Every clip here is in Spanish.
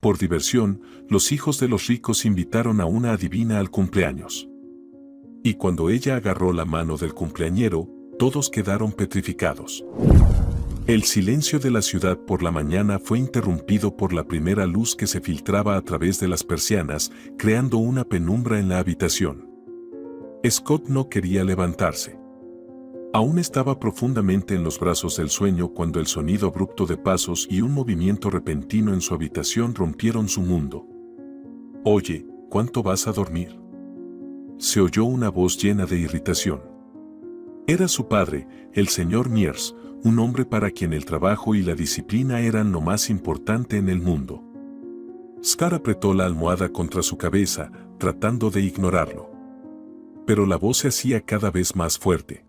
Por diversión, los hijos de los ricos invitaron a una adivina al cumpleaños. Y cuando ella agarró la mano del cumpleañero, todos quedaron petrificados. El silencio de la ciudad por la mañana fue interrumpido por la primera luz que se filtraba a través de las persianas, creando una penumbra en la habitación. Scott no quería levantarse. Aún estaba profundamente en los brazos del sueño cuando el sonido abrupto de pasos y un movimiento repentino en su habitación rompieron su mundo. «Oye, ¿cuánto vas a dormir?», se oyó una voz llena de irritación. Era su padre, el señor Mears, un hombre para quien el trabajo y la disciplina eran lo más importante en el mundo. Scott apretó la almohada contra su cabeza, tratando de ignorarlo. Pero la voz se hacía cada vez más fuerte.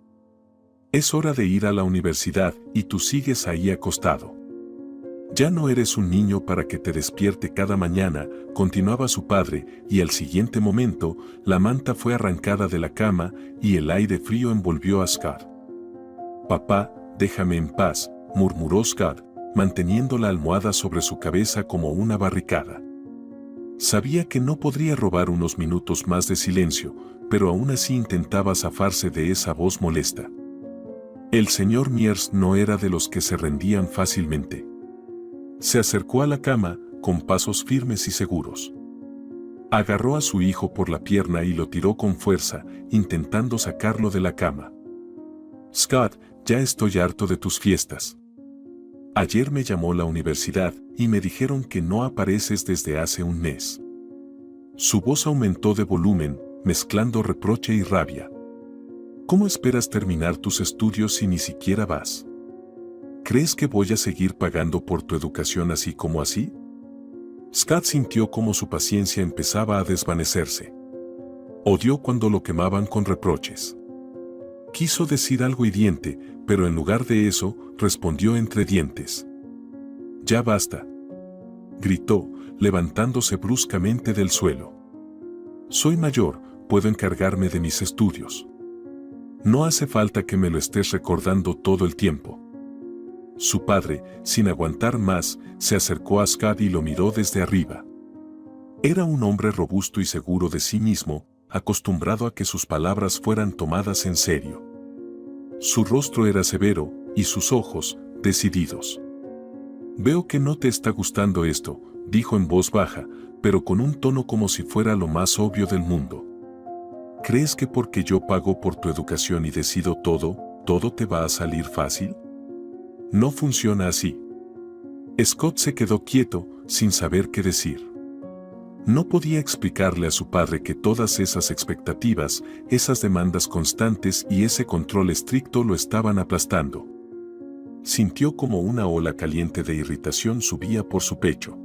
«Es hora de ir a la universidad y tú sigues ahí acostado. Ya no eres un niño para que te despierte cada mañana», continuaba su padre, y al siguiente momento, la manta fue arrancada de la cama y el aire frío envolvió a Scott. «Papá, déjame en paz», murmuró Scott, manteniendo la almohada sobre su cabeza como una barricada. Sabía que no podría robar unos minutos más de silencio, pero aún así intentaba zafarse de esa voz molesta. El señor Mears no era de los que se rendían fácilmente. Se acercó a la cama, con pasos firmes y seguros. Agarró a su hijo por la pierna y lo tiró con fuerza, intentando sacarlo de la cama. «Scott, ya estoy harto de tus fiestas. Ayer me llamó la universidad y me dijeron que no apareces desde hace un mes». Su voz aumentó de volumen, mezclando reproche y rabia. «¿Cómo esperas terminar tus estudios si ni siquiera vas? ¿Crees que voy a seguir pagando por tu educación así como así?». Scott sintió cómo su paciencia empezaba a desvanecerse. Odió cuando lo quemaban con reproches. Quiso decir algo hiriente, pero en lugar de eso, respondió entre dientes. «Ya basta», gritó, levantándose bruscamente del suelo. «Soy mayor, puedo encargarme de mis estudios. No hace falta que me lo estés recordando todo el tiempo». Su padre, sin aguantar más, se acercó a Scott y lo miró desde arriba. Era un hombre robusto y seguro de sí mismo, acostumbrado a que sus palabras fueran tomadas en serio. Su rostro era severo, y sus ojos, decididos. «Veo que no te está gustando esto», dijo en voz baja, pero con un tono como si fuera lo más obvio del mundo. «¿Crees que porque yo pago por tu educación y decido todo, todo te va a salir fácil? No funciona así». Scott se quedó quieto, sin saber qué decir. No podía explicarle a su padre que todas esas expectativas, esas demandas constantes y ese control estricto lo estaban aplastando. Sintió como una ola caliente de irritación subía por su pecho.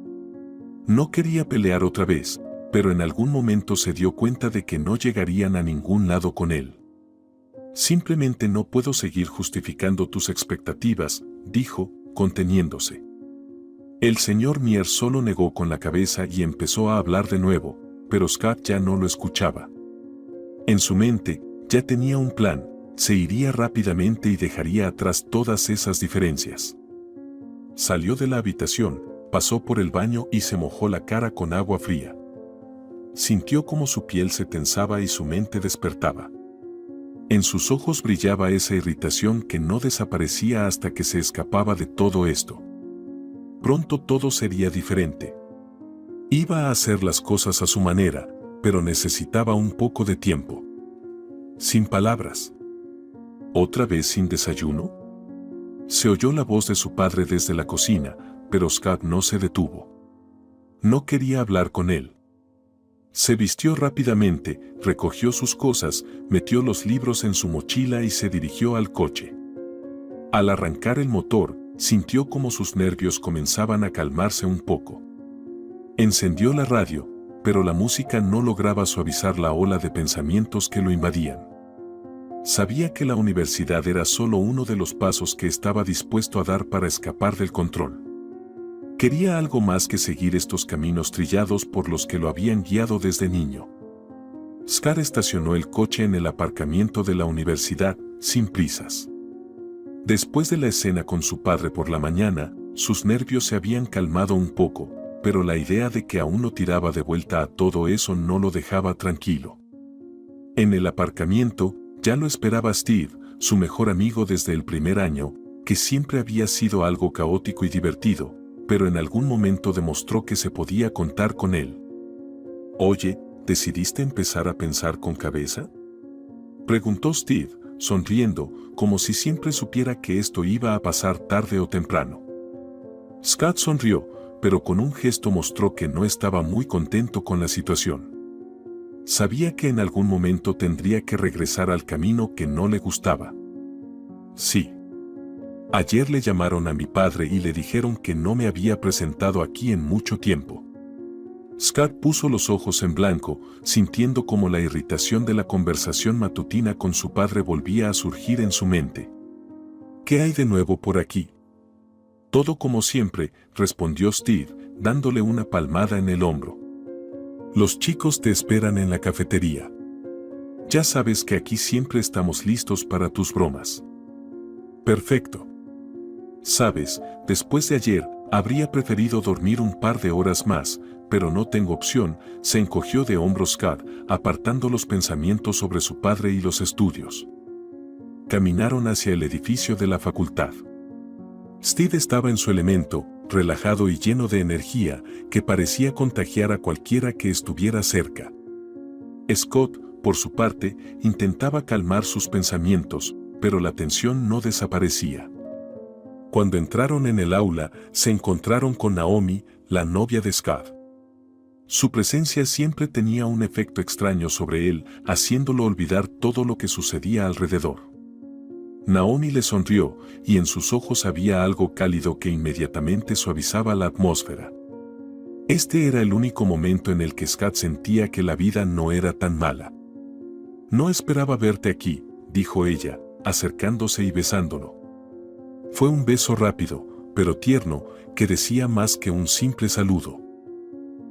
No quería pelear otra vez, pero en algún momento se dio cuenta de que no llegarían a ningún lado con él. «Simplemente no puedo seguir justificando tus expectativas», dijo, conteniéndose. El señor Mears solo negó con la cabeza y empezó a hablar de nuevo, pero Scott ya no lo escuchaba. En su mente, ya tenía un plan, se iría rápidamente y dejaría atrás todas esas diferencias. Salió de la habitación, pasó por el baño y se mojó la cara con agua fría. Sintió como su piel se tensaba y su mente despertaba. En sus ojos brillaba esa irritación que no desaparecía hasta que se escapaba de todo esto. Pronto todo sería diferente. Iba a hacer las cosas a su manera, pero necesitaba un poco de tiempo. Sin palabras. ¿Otra vez sin desayuno? Se oyó la voz de su padre desde la cocina, pero Scott no se detuvo. No quería hablar con él. Se vistió rápidamente, recogió sus cosas, metió los libros en su mochila y se dirigió al coche. Al arrancar el motor, sintió como sus nervios comenzaban a calmarse un poco. Encendió la radio, pero la música no lograba suavizar la ola de pensamientos que lo invadían. Sabía que la universidad era solo uno de los pasos que estaba dispuesto a dar para escapar del control. Quería algo más que seguir estos caminos trillados por los que lo habían guiado desde niño. Scott estacionó el coche en el aparcamiento de la universidad, sin prisas. Después de la escena con su padre por la mañana, sus nervios se habían calmado un poco, pero la idea de que aún no tiraba de vuelta a todo eso no lo dejaba tranquilo. En el aparcamiento, ya lo esperaba Steve, su mejor amigo desde el primer año, que siempre había sido algo caótico y divertido, pero en algún momento demostró que se podía contar con él. «Oye, ¿decidiste empezar a pensar con cabeza?», preguntó Steve, sonriendo, como si siempre supiera que esto iba a pasar tarde o temprano. Scott sonrió, pero con un gesto mostró que no estaba muy contento con la situación. Sabía que en algún momento tendría que regresar al camino que no le gustaba. «Sí. Ayer le llamaron a mi padre y le dijeron que no me había presentado aquí en mucho tiempo». Scott puso los ojos en blanco, sintiendo como la irritación de la conversación matutina con su padre volvía a surgir en su mente. «¿Qué hay de nuevo por aquí?». «Todo como siempre», respondió Steve, dándole una palmada en el hombro. «Los chicos te esperan en la cafetería. Ya sabes que aquí siempre estamos listos para tus bromas». «Perfecto. Sabes, después de ayer, habría preferido dormir un par de horas más, pero no tengo opción», se encogió de hombros Scott, apartando los pensamientos sobre su padre y los estudios. Caminaron hacia el edificio de la facultad. Steve estaba en su elemento, relajado y lleno de energía, que parecía contagiar a cualquiera que estuviera cerca. Scott, por su parte, intentaba calmar sus pensamientos, pero la tensión no desaparecía. Cuando entraron en el aula, se encontraron con Naomi, la novia de Scott. Su presencia siempre tenía un efecto extraño sobre él, haciéndolo olvidar todo lo que sucedía alrededor. Naomi le sonrió, y en sus ojos había algo cálido que inmediatamente suavizaba la atmósfera. Este era el único momento en el que Scott sentía que la vida no era tan mala. «No esperaba verte aquí», dijo ella, acercándose y besándolo. Fue un beso rápido, pero tierno, que decía más que un simple saludo.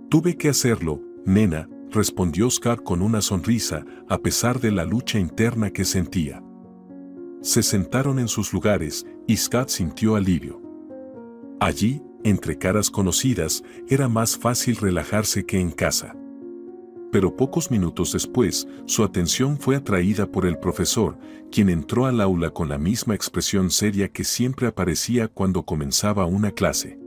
«Tuve que hacerlo, nena», respondió Scott con una sonrisa, a pesar de la lucha interna que sentía. Se sentaron en sus lugares, y Scott sintió alivio. Allí, entre caras conocidas, era más fácil relajarse que en casa. Pero pocos minutos después, su atención fue atraída por el profesor, quien entró al aula con la misma expresión seria que siempre aparecía cuando comenzaba una clase.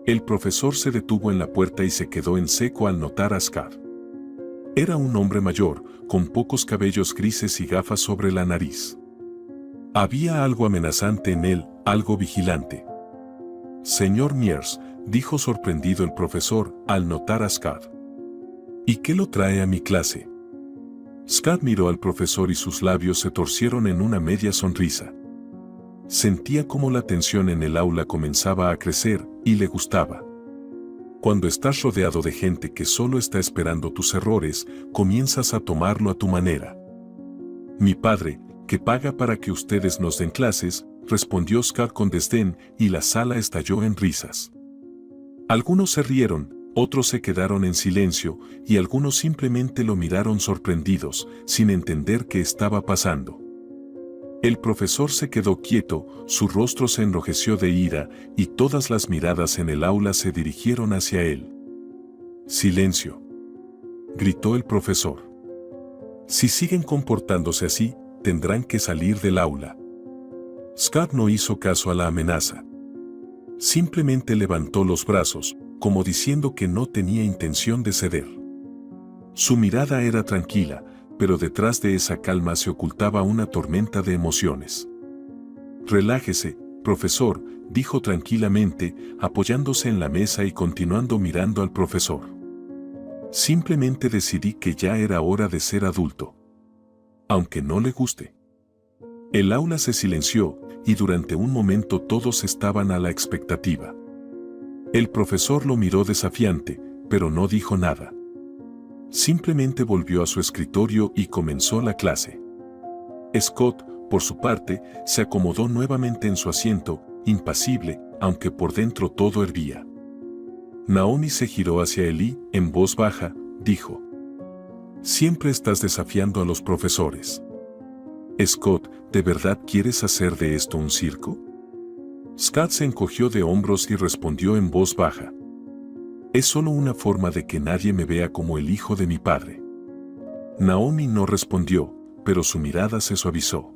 El profesor se detuvo en la puerta y se quedó en seco al notar a Scott. Era un hombre mayor, con pocos cabellos grises y gafas sobre la nariz. Había algo amenazante en él, algo vigilante. «Señor Mears», dijo sorprendido el profesor al notar a Scott. «¿Y qué lo trae a mi clase?». Scott miró al profesor y sus labios se torcieron en una media sonrisa. Sentía como la tensión en el aula comenzaba a crecer, y le gustaba. Cuando estás rodeado de gente que solo está esperando tus errores, comienzas a tomarlo a tu manera. «Mi padre, que paga para que ustedes nos den clases», respondió Scott con desdén, y la sala estalló en risas. Algunos se rieron, otros se quedaron en silencio, y algunos simplemente lo miraron sorprendidos, sin entender qué estaba pasando. El profesor se quedó quieto, su rostro se enrojeció de ira, y todas las miradas en el aula se dirigieron hacia él. «Silencio», gritó el profesor. «Si siguen comportándose así, tendrán que salir del aula». Scott no hizo caso a la amenaza. Simplemente levantó los brazos, como diciendo que no tenía intención de ceder. Su mirada era tranquila, pero detrás de esa calma se ocultaba una tormenta de emociones. «Relájese, profesor», dijo tranquilamente, apoyándose en la mesa y continuando mirando al profesor. «Simplemente decidí que ya era hora de ser adulto. Aunque no le guste». El aula se silenció, y durante un momento todos estaban a la expectativa. El profesor lo miró desafiante, pero no dijo nada. Simplemente volvió a su escritorio y comenzó la clase. Scott, por su parte, se acomodó nuevamente en su asiento, impasible, aunque por dentro todo hervía. Naomi se giró hacia él y, en voz baja, dijo: «Siempre estás desafiando a los profesores. Scott, ¿de verdad quieres hacer de esto un circo?». Scott se encogió de hombros y respondió en voz baja: Es solo una forma de que nadie me vea como el hijo de mi padre. Naomi no respondió, pero su mirada se suavizó.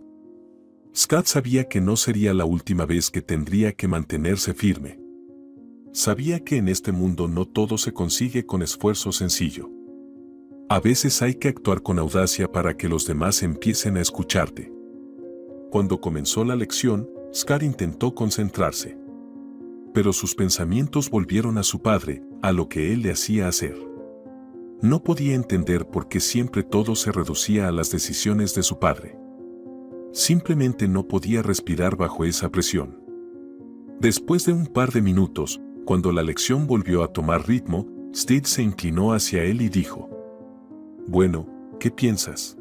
Scott sabía que no sería la última vez que tendría que mantenerse firme. Sabía que en este mundo no todo se consigue con esfuerzo sencillo. A veces hay que actuar con audacia para que los demás empiecen a escucharte. Cuando comenzó la lección, Scott intentó concentrarse. Pero sus pensamientos volvieron a su padre, a lo que él le hacía hacer. No podía entender por qué siempre todo se reducía a las decisiones de su padre. Simplemente no podía respirar bajo esa presión. Después de un par de minutos, cuando la lección volvió a tomar ritmo, Steve se inclinó hacia él y dijo: «Bueno, ¿qué piensas?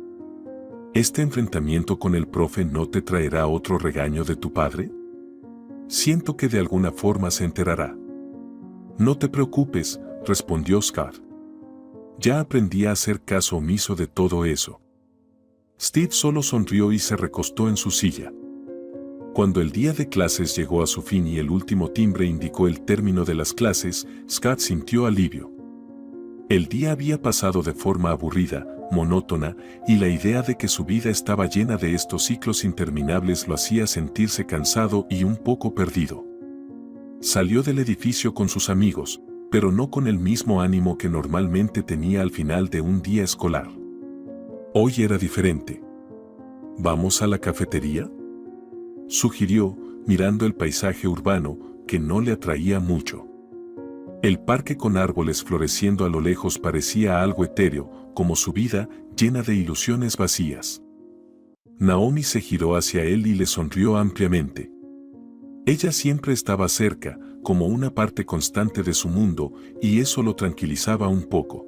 ¿Este enfrentamiento con el profe no te traerá otro regaño de tu padre? Siento que de alguna forma se enterará». «No te preocupes», respondió Scott. «Ya aprendí a hacer caso omiso de todo eso». Steve solo sonrió y se recostó en su silla. Cuando el día de clases llegó a su fin y el último timbre indicó el término de las clases, Scott sintió alivio. El día había pasado de forma aburrida, monótona, y la idea de que su vida estaba llena de estos ciclos interminables lo hacía sentirse cansado y un poco perdido. Salió del edificio con sus amigos, pero no con el mismo ánimo que normalmente tenía al final de un día escolar. Hoy era diferente. ¿Vamos a la cafetería?, sugirió, mirando el paisaje urbano, que no le atraía mucho. El parque con árboles floreciendo a lo lejos parecía algo etéreo, como su vida, llena de ilusiones vacías. Naomi se giró hacia él y le sonrió ampliamente. Ella siempre estaba cerca, como una parte constante de su mundo, y eso lo tranquilizaba un poco.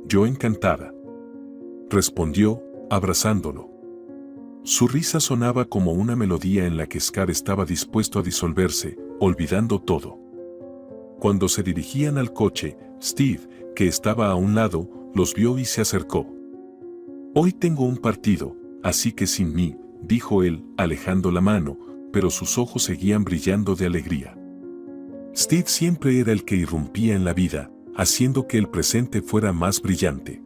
«Yo encantada», respondió, abrazándolo. Su risa sonaba como una melodía en la que Scott estaba dispuesto a disolverse, olvidando todo. Cuando se dirigían al coche, Steve, que estaba a un lado, los vio y se acercó. «Hoy tengo un partido, así que sin mí», dijo él, alejando la mano, pero sus ojos seguían brillando de alegría. Steve siempre era el que irrumpía en la vida, haciendo que el presente fuera más brillante.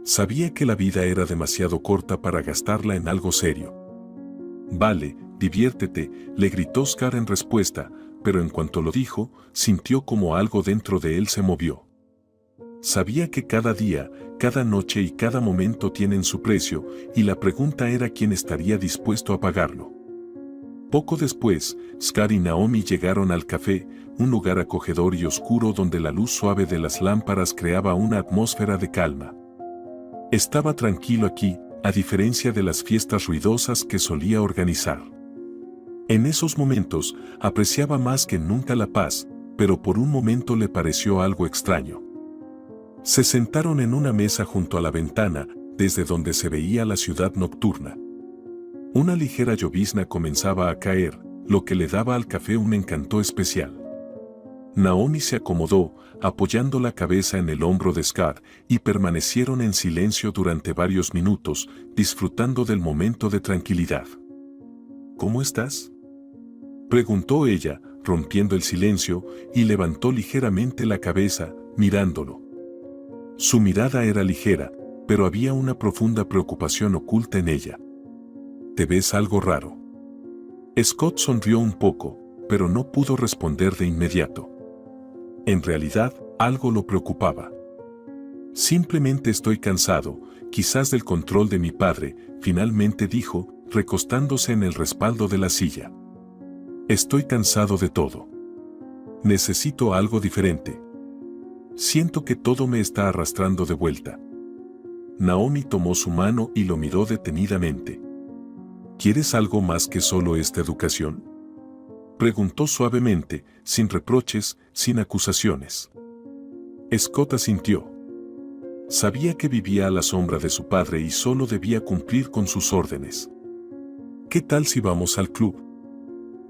Sabía que la vida era demasiado corta para gastarla en algo serio. «Vale, diviértete», le gritó Scott en respuesta, pero en cuanto lo dijo, sintió como algo dentro de él se movió. Sabía que cada día, cada noche y cada momento tienen su precio, y la pregunta era quién estaría dispuesto a pagarlo. Poco después, Scott y Naomi llegaron al café, un lugar acogedor y oscuro donde la luz suave de las lámparas creaba una atmósfera de calma. Estaba tranquilo aquí, a diferencia de las fiestas ruidosas que solía organizar. En esos momentos, apreciaba más que nunca la paz, pero por un momento le pareció algo extraño. Se sentaron en una mesa junto a la ventana, desde donde se veía la ciudad nocturna. Una ligera llovizna comenzaba a caer, lo que le daba al café un encanto especial. Naomi se acomodó, apoyando la cabeza en el hombro de Scott, y permanecieron en silencio durante varios minutos, disfrutando del momento de tranquilidad. «¿Cómo estás?», preguntó ella, rompiendo el silencio, y levantó ligeramente la cabeza, mirándolo. Su mirada era ligera, pero había una profunda preocupación oculta en ella. «¿Te ves algo raro?». Scott sonrió un poco, pero no pudo responder de inmediato. En realidad, algo lo preocupaba. «Simplemente estoy cansado, quizás del control de mi padre», finalmente dijo, recostándose en el respaldo de la silla. «Estoy cansado de todo. Necesito algo diferente. Siento que todo me está arrastrando de vuelta». Naomi tomó su mano y lo miró detenidamente. «¿Quieres algo más que solo esta educación?», preguntó suavemente, sin reproches, sin acusaciones. Scott asintió. Sabía que vivía a la sombra de su padre y solo debía cumplir con sus órdenes. «¿Qué tal si vamos al club?»,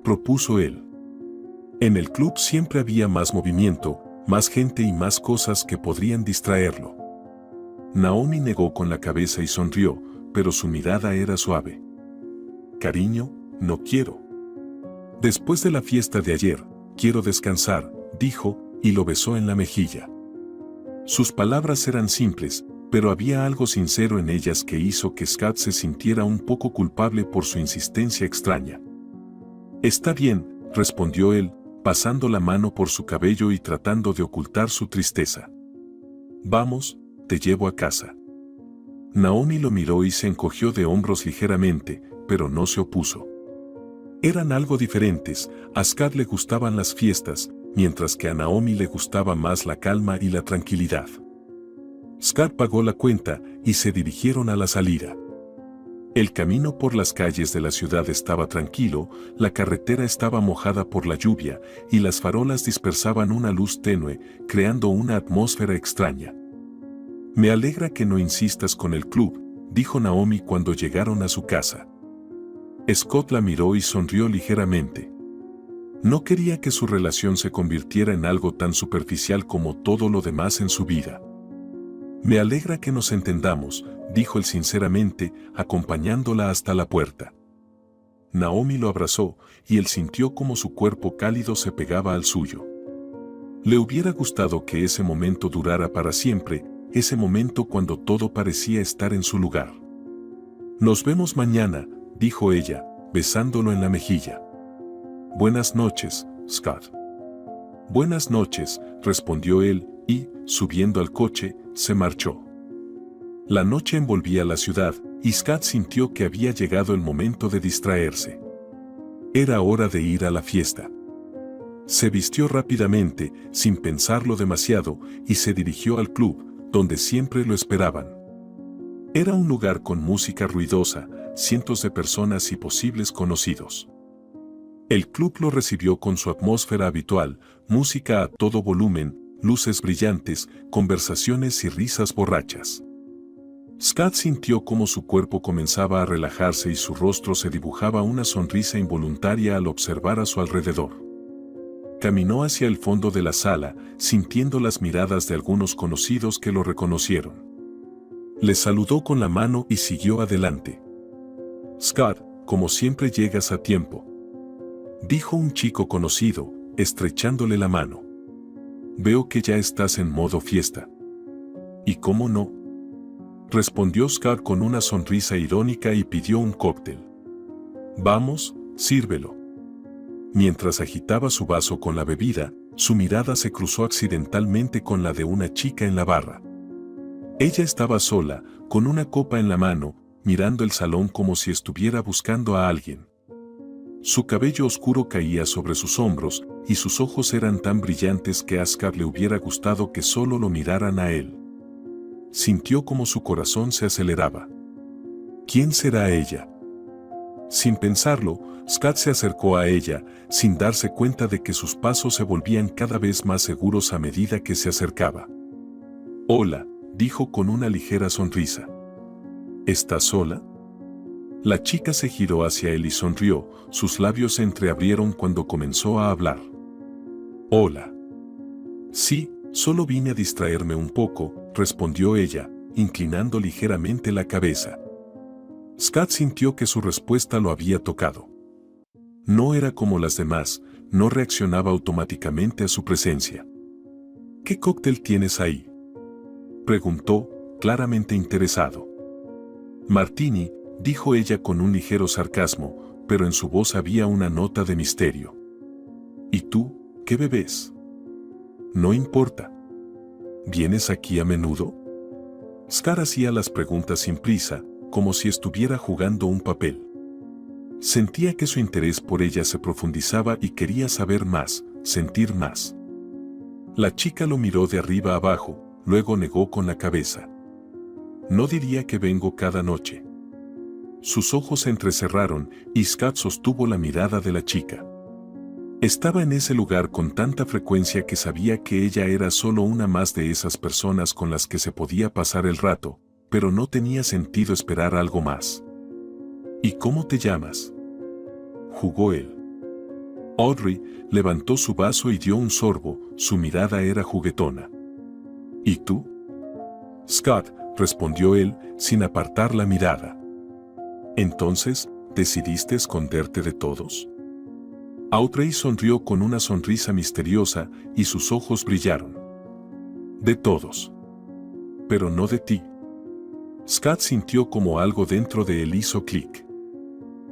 propuso él. En el club siempre había más movimiento, más gente y más cosas que podrían distraerlo. Naomi negó con la cabeza y sonrió, pero su mirada era suave. «Cariño, no quiero. Después de la fiesta de ayer, quiero descansar», dijo, y lo besó en la mejilla. Sus palabras eran simples, pero había algo sincero en ellas que hizo que Scott se sintiera un poco culpable por su insistencia extraña. «Está bien», respondió él, pasando la mano por su cabello y tratando de ocultar su tristeza. «Vamos, te llevo a casa». Naomi lo miró y se encogió de hombros ligeramente, pero no se opuso. Eran algo diferentes. A Scott le gustaban las fiestas, mientras que a Naomi le gustaba más la calma y la tranquilidad. Scott pagó la cuenta y se dirigieron a la salida. El camino por las calles de la ciudad estaba tranquilo, la carretera estaba mojada por la lluvia y las farolas dispersaban una luz tenue, creando una atmósfera extraña. «Me alegra que no insistas con el club», dijo Naomi cuando llegaron a su casa. Scott la miró y sonrió ligeramente. No quería que su relación se convirtiera en algo tan superficial como todo lo demás en su vida. «Me alegra que nos entendamos», dijo él sinceramente, acompañándola hasta la puerta. Naomi lo abrazó, y él sintió como su cuerpo cálido se pegaba al suyo. Le hubiera gustado que ese momento durara para siempre, ese momento cuando todo parecía estar en su lugar. «Nos vemos mañana», dijo ella, besándolo en la mejilla. «Buenas noches, Scott». «Buenas noches», respondió él, y, subiendo al coche, se marchó. La noche envolvía la ciudad, y Scott sintió que había llegado el momento de distraerse. Era hora de ir a la fiesta. Se vistió rápidamente, sin pensarlo demasiado, y se dirigió al club, donde siempre lo esperaban. Era un lugar con música ruidosa, cientos de personas y posibles conocidos. El club lo recibió con su atmósfera habitual, música a todo volumen, luces brillantes, conversaciones y risas borrachas. Scott sintió cómo su cuerpo comenzaba a relajarse y su rostro se dibujaba una sonrisa involuntaria al observar a su alrededor. Caminó hacia el fondo de la sala, sintiendo las miradas de algunos conocidos que lo reconocieron. Le saludó con la mano y siguió adelante. «Scott, como siempre llegas a tiempo», dijo un chico conocido, estrechándole la mano. «Veo que ya estás en modo fiesta». «¿Y cómo no?», respondió Scott con una sonrisa irónica y pidió un cóctel. «Vamos, sírvelo». Mientras agitaba su vaso con la bebida, su mirada se cruzó accidentalmente con la de una chica en la barra. Ella estaba sola, con una copa en la mano, mirando el salón como si estuviera buscando a alguien. Su cabello oscuro caía sobre sus hombros, y sus ojos eran tan brillantes que a Scott le hubiera gustado que solo lo miraran a él. Sintió como su corazón se aceleraba. ¿Quién será ella? Sin pensarlo, Scott se acercó a ella, sin darse cuenta de que sus pasos se volvían cada vez más seguros a medida que se acercaba. «Hola», dijo con una ligera sonrisa. «¿Estás sola?». La chica se giró hacia él y sonrió, sus labios se entreabrieron cuando comenzó a hablar. «Hola». «Sí, solo vine a distraerme un poco», respondió ella, inclinando ligeramente la cabeza. Scott sintió que su respuesta lo había tocado. No era como las demás, no reaccionaba automáticamente a su presencia. «¿Qué cóctel tienes ahí?», preguntó, claramente interesado. «Martini», dijo ella con un ligero sarcasmo, pero en su voz había una nota de misterio. «¿Y tú, qué bebes?». «No importa». «¿Vienes aquí a menudo?». Scott hacía las preguntas sin prisa, como si estuviera jugando un papel. Sentía que su interés por ella se profundizaba y quería saber más, sentir más. La chica lo miró de arriba abajo, luego negó con la cabeza. «No diría que vengo cada noche». Sus ojos se entrecerraron y Scott sostuvo la mirada de la chica. Estaba en ese lugar con tanta frecuencia que sabía que ella era solo una más de esas personas con las que se podía pasar el rato, pero no tenía sentido esperar algo más. «¿Y cómo te llamas?», jugó él. Audrey levantó su vaso y dio un sorbo, su mirada era juguetona. «¿Y tú?». «Scott», respondió él, sin apartar la mirada. «Entonces, ¿decidiste esconderte de todos?». Audrey sonrió con una sonrisa misteriosa y sus ojos brillaron. De todos. Pero no de ti. Scott sintió como algo dentro de él hizo clic.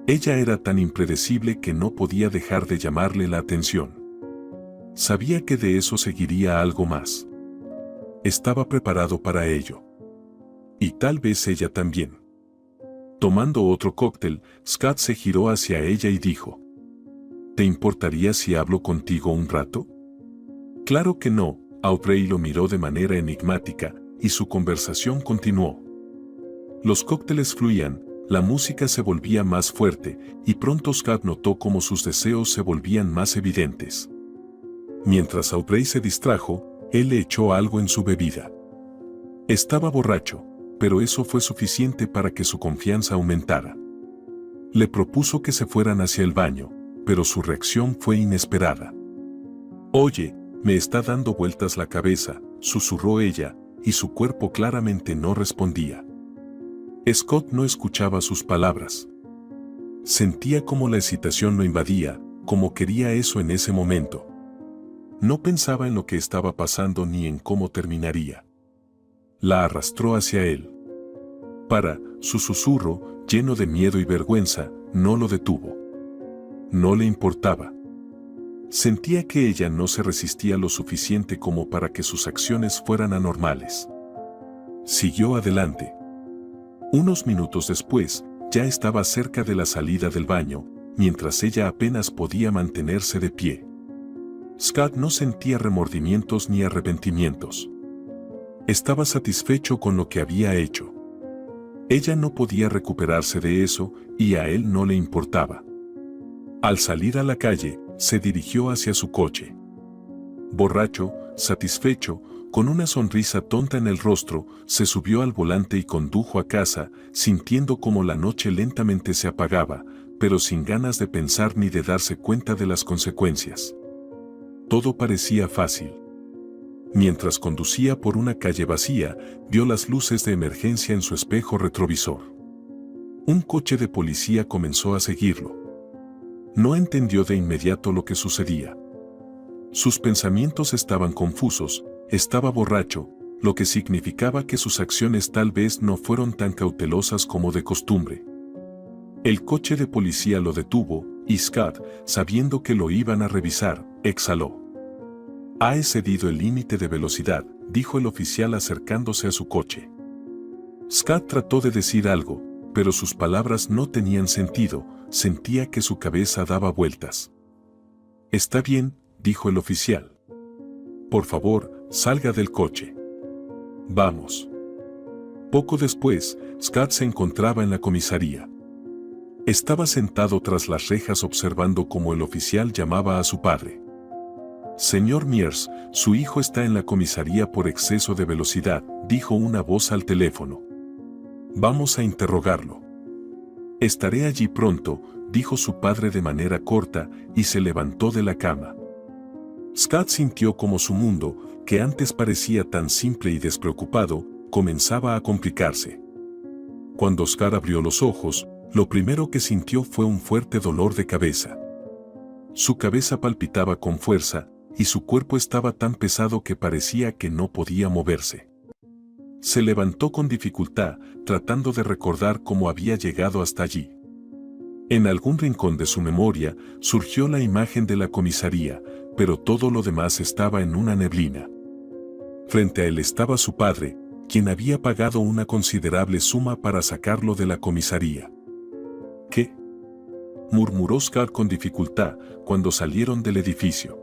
Ella era tan impredecible que no podía dejar de llamarle la atención. Sabía que de eso seguiría algo más. Estaba preparado para ello. Y tal vez ella también. Tomando otro cóctel, Scott se giró hacia ella y dijo: ¿Te importaría si hablo contigo un rato? Claro que no. Audrey lo miró de manera enigmática, y su conversación continuó. Los cócteles fluían, la música se volvía más fuerte, y pronto Scott notó cómo sus deseos se volvían más evidentes. Mientras Audrey se distrajo, él le echó algo en su bebida. Estaba borracho, pero eso fue suficiente para que su confianza aumentara. Le propuso que se fueran hacia el baño, pero su reacción fue inesperada. «Oye, me está dando vueltas la cabeza», susurró ella, y su cuerpo claramente no respondía. Scott no escuchaba sus palabras. Sentía como la excitación lo invadía, como quería eso en ese momento. No pensaba en lo que estaba pasando ni en cómo terminaría. La arrastró hacia él. Su susurro, lleno de miedo y vergüenza, no lo detuvo. No le importaba. Sentía que ella no se resistía lo suficiente como para que sus acciones fueran anormales. Siguió adelante. Unos minutos después, ya estaba cerca de la salida del baño, mientras ella apenas podía mantenerse de pie. Scott no sentía remordimientos ni arrepentimientos. Estaba satisfecho con lo que había hecho. Ella no podía recuperarse de eso, y a él no le importaba. Al salir a la calle, se dirigió hacia su coche. Borracho, satisfecho, con una sonrisa tonta en el rostro, se subió al volante y condujo a casa, sintiendo como la noche lentamente se apagaba, pero sin ganas de pensar ni de darse cuenta de las consecuencias. Todo parecía fácil. Mientras conducía por una calle vacía, vio las luces de emergencia en su espejo retrovisor. Un coche de policía comenzó a seguirlo. No entendió de inmediato lo que sucedía. Sus pensamientos estaban confusos, estaba borracho, lo que significaba que sus acciones tal vez no fueron tan cautelosas como de costumbre. El coche de policía lo detuvo, y Scott, sabiendo que lo iban a revisar, exhaló. «Ha excedido el límite de velocidad», dijo el oficial acercándose a su coche. Scott trató de decir algo, pero sus palabras no tenían sentido, sentía que su cabeza daba vueltas. «Está bien», dijo el oficial. «Por favor, salga del coche. Vamos». Poco después, Scott se encontraba en la comisaría. Estaba sentado tras las rejas observando cómo el oficial llamaba a su padre. «Señor Mears, su hijo está en la comisaría por exceso de velocidad», dijo una voz al teléfono. «Vamos a interrogarlo». «Estaré allí pronto», dijo su padre de manera corta, y se levantó de la cama. Scott sintió como su mundo, que antes parecía tan simple y despreocupado, comenzaba a complicarse. Cuando Scott abrió los ojos, lo primero que sintió fue un fuerte dolor de cabeza. Su cabeza palpitaba con fuerza, y su cuerpo estaba tan pesado que parecía que no podía moverse. Se levantó con dificultad, tratando de recordar cómo había llegado hasta allí. En algún rincón de su memoria surgió la imagen de la comisaría, pero todo lo demás estaba en una neblina. Frente a él estaba su padre, quien había pagado una considerable suma para sacarlo de la comisaría. «¿Qué?», murmuró Scott con dificultad cuando salieron del edificio.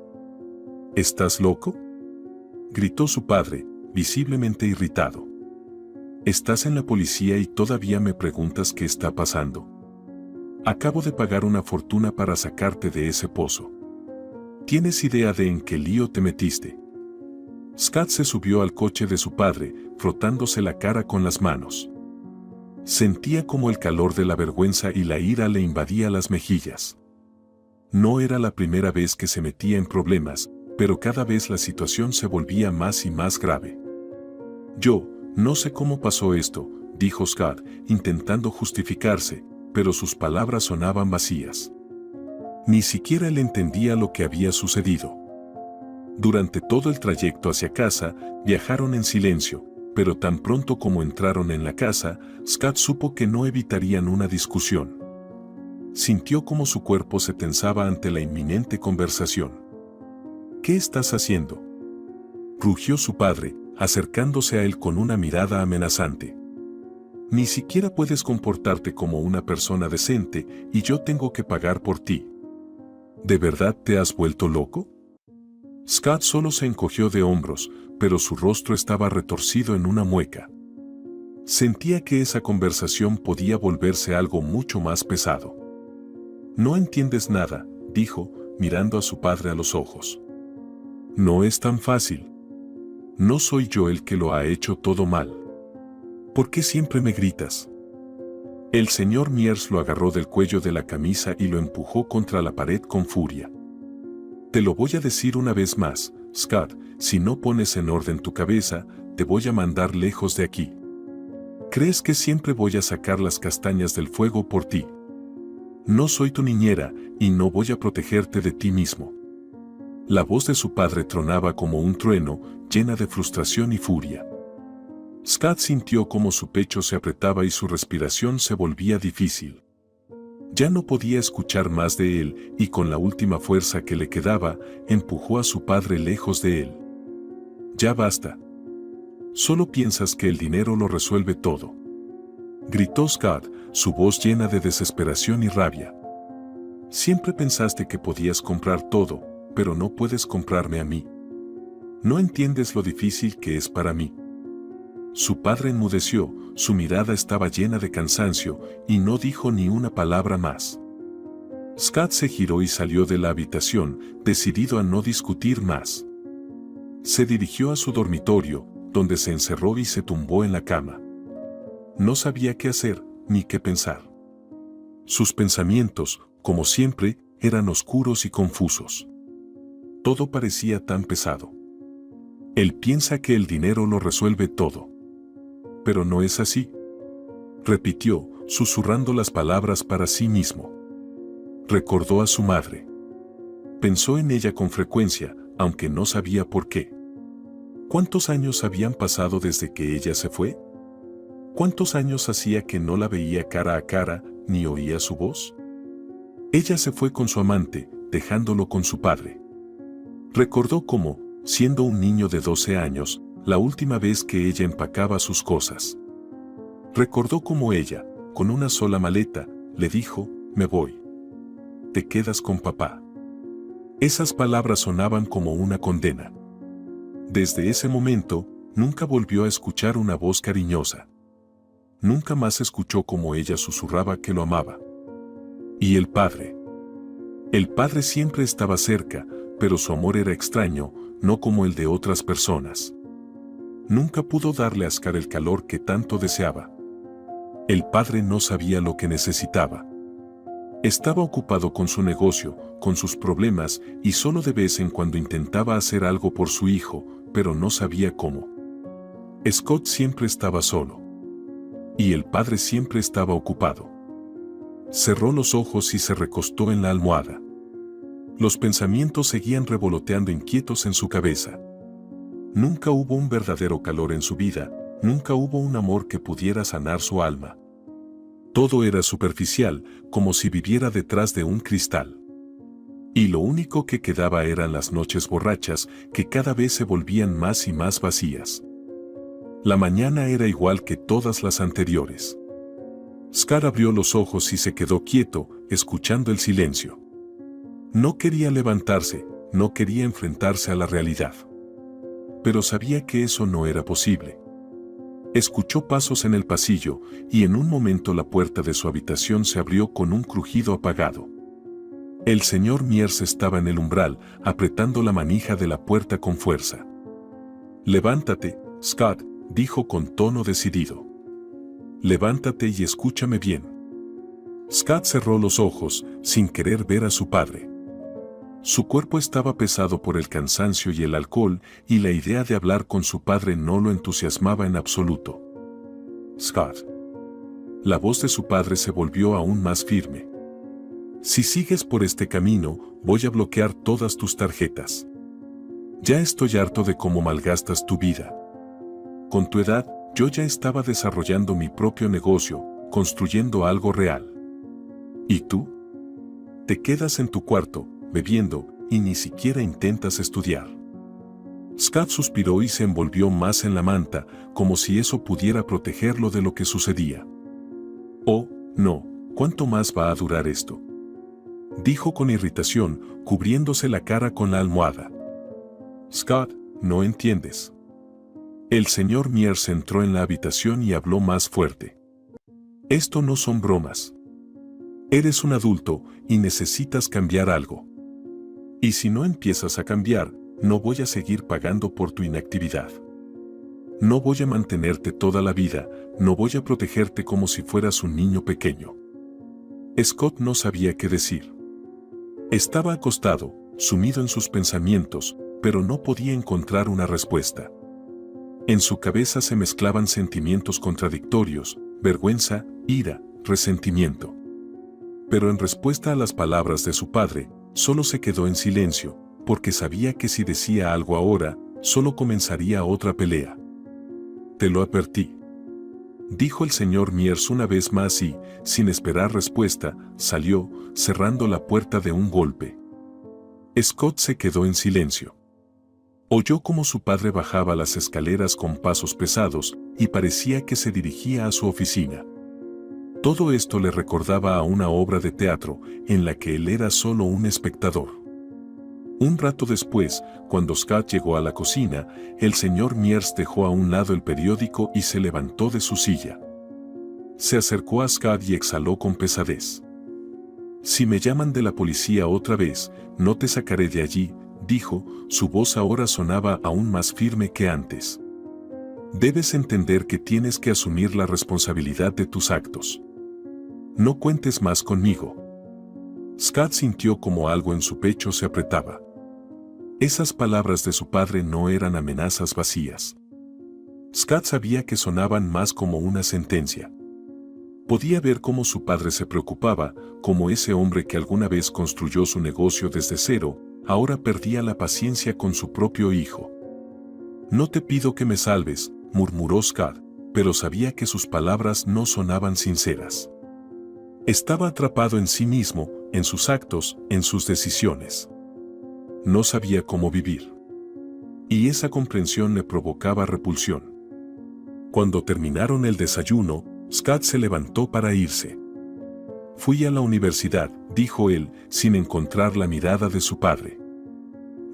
«¿Estás loco?», gritó su padre, visiblemente irritado. «Estás en la policía y todavía me preguntas qué está pasando. Acabo de pagar una fortuna para sacarte de ese pozo. ¿Tienes idea de en qué lío te metiste?». Scott se subió al coche de su padre, frotándose la cara con las manos. Sentía como el calor de la vergüenza y la ira le invadía las mejillas. No era la primera vez que se metía en problemas, pero cada vez la situación se volvía más y más grave. «Yo no sé cómo pasó esto», dijo Scott, intentando justificarse, pero sus palabras sonaban vacías. Ni siquiera él entendía lo que había sucedido. Durante todo el trayecto hacia casa, viajaron en silencio, pero tan pronto como entraron en la casa, Scott supo que no evitarían una discusión. Sintió como su cuerpo se tensaba ante la inminente conversación. ¿Qué estás haciendo?, rugió su padre, acercándose a él con una mirada amenazante. Ni siquiera puedes comportarte como una persona decente y yo tengo que pagar por ti. ¿De verdad te has vuelto loco? Scott solo se encogió de hombros, pero su rostro estaba retorcido en una mueca. Sentía que esa conversación podía volverse algo mucho más pesado. No entiendes nada, dijo, mirando a su padre a los ojos. No es tan fácil. No soy yo el que lo ha hecho todo mal. ¿Por qué siempre me gritas? El señor Mears lo agarró del cuello de la camisa y lo empujó contra la pared con furia. Te lo voy a decir una vez más, Scott, si no pones en orden tu cabeza, te voy a mandar lejos de aquí. ¿Crees que siempre voy a sacar las castañas del fuego por ti? No soy tu niñera y no voy a protegerte de ti mismo. La voz de su padre tronaba como un trueno, llena de frustración y furia. Scott sintió cómo su pecho se apretaba y su respiración se volvía difícil. Ya no podía escuchar más de él y con la última fuerza que le quedaba, empujó a su padre lejos de él. Ya basta. Solo piensas que el dinero lo resuelve todo. Gritó Scott, su voz llena de desesperación y rabia. Siempre pensaste que podías comprar todo, pero no puedes comprarme a mí. No entiendes lo difícil que es para mí. Su padre enmudeció, su mirada estaba llena de cansancio, y no dijo ni una palabra más. Scott se giró y salió de la habitación, decidido a no discutir más. Se dirigió a su dormitorio, donde se encerró y se tumbó en la cama. No sabía qué hacer, ni qué pensar. Sus pensamientos, como siempre, eran oscuros y confusos. Todo parecía tan pesado. Él piensa que el dinero lo resuelve todo. Pero no es así. Repitió, susurrando las palabras para sí mismo. Recordó a su madre. Pensó en ella con frecuencia, aunque no sabía por qué. ¿Cuántos años habían pasado desde que ella se fue? ¿Cuántos años hacía que no la veía cara a cara, ni oía su voz? Ella se fue con su amante, dejándolo con su padre. Recordó cómo, siendo un niño de 12 años, la última vez que ella empacaba sus cosas. Recordó cómo ella, con una sola maleta, le dijo, me voy. Te quedas con papá. Esas palabras sonaban como una condena. Desde ese momento, nunca volvió a escuchar una voz cariñosa. Nunca más escuchó cómo ella susurraba que lo amaba. ¿Y el padre? El padre siempre estaba cerca, pero su amor era extraño, no como el de otras personas. Nunca pudo darle a Scott el calor que tanto deseaba. El padre no sabía lo que necesitaba. Estaba ocupado con su negocio, con sus problemas, y solo de vez en cuando intentaba hacer algo por su hijo, pero no sabía cómo. Scott siempre estaba solo. Y el padre siempre estaba ocupado. Cerró los ojos y se recostó en la almohada. Los pensamientos seguían revoloteando inquietos en su cabeza. Nunca hubo un verdadero calor en su vida, nunca hubo un amor que pudiera sanar su alma. Todo era superficial, como si viviera detrás de un cristal. Y lo único que quedaba eran las noches borrachas, que cada vez se volvían más y más vacías. La mañana era igual que todas las anteriores. Scott abrió los ojos y se quedó quieto, escuchando el silencio. No quería levantarse, no quería enfrentarse a la realidad. Pero sabía que eso no era posible. Escuchó pasos en el pasillo, y en un momento la puerta de su habitación se abrió con un crujido apagado. El señor Mears estaba en el umbral, apretando la manija de la puerta con fuerza. «Levántate, Scott», dijo con tono decidido. «Levántate y escúchame bien». Scott cerró los ojos, sin querer ver a su padre. Su cuerpo estaba pesado por el cansancio y el alcohol, y la idea de hablar con su padre no lo entusiasmaba en absoluto. «Scott». La voz de su padre se volvió aún más firme. Si sigues por este camino, voy a bloquear todas tus tarjetas. Ya estoy harto de cómo malgastas tu vida. Con tu edad, yo ya estaba desarrollando mi propio negocio, construyendo algo real. ¿Y tú? Te quedas en tu cuarto, bebiendo, y ni siquiera intentas estudiar. Scott suspiró y se envolvió más en la manta, como si eso pudiera protegerlo de lo que sucedía. Oh, no, ¿cuánto más va a durar esto?, dijo con irritación, cubriéndose la cara con la almohada. Scott, no entiendes. El señor Mears entró en la habitación y habló más fuerte. Esto no son bromas. Eres un adulto y necesitas cambiar algo. Y si no empiezas a cambiar, no voy a seguir pagando por tu inactividad. No voy a mantenerte toda la vida, no voy a protegerte como si fueras un niño pequeño. Scott no sabía qué decir. Estaba acostado, sumido en sus pensamientos, pero no podía encontrar una respuesta. En su cabeza se mezclaban sentimientos contradictorios, vergüenza, ira, resentimiento. Pero en respuesta a las palabras de su padre, solo se quedó en silencio, porque sabía que si decía algo ahora, solo comenzaría otra pelea. Te lo advertí, dijo el señor Mears una vez más y, sin esperar respuesta, salió, cerrando la puerta de un golpe. Scott se quedó en silencio. Oyó cómo su padre bajaba las escaleras con pasos pesados y parecía que se dirigía a su oficina. Todo esto le recordaba a una obra de teatro en la que él era solo un espectador. Un rato después, cuando Scott llegó a la cocina, el señor Mears dejó a un lado el periódico y se levantó de su silla. Se acercó a Scott y exhaló con pesadez. Si me llaman de la policía otra vez, no te sacaré de allí, dijo, su voz ahora sonaba aún más firme que antes. Debes entender que tienes que asumir la responsabilidad de tus actos. No cuentes más conmigo. Scott sintió como algo en su pecho se apretaba. Esas palabras de su padre no eran amenazas vacías. Scott sabía que sonaban más como una sentencia. Podía ver cómo su padre se preocupaba, como ese hombre que alguna vez construyó su negocio desde cero, ahora perdía la paciencia con su propio hijo. No te pido que me salves, murmuró Scott, pero sabía que sus palabras no sonaban sinceras. Estaba atrapado en sí mismo, en sus actos, en sus decisiones. No sabía cómo vivir. Y esa comprensión le provocaba repulsión. Cuando terminaron el desayuno, Scott se levantó para irse. Fui a la universidad, dijo él, sin encontrar la mirada de su padre.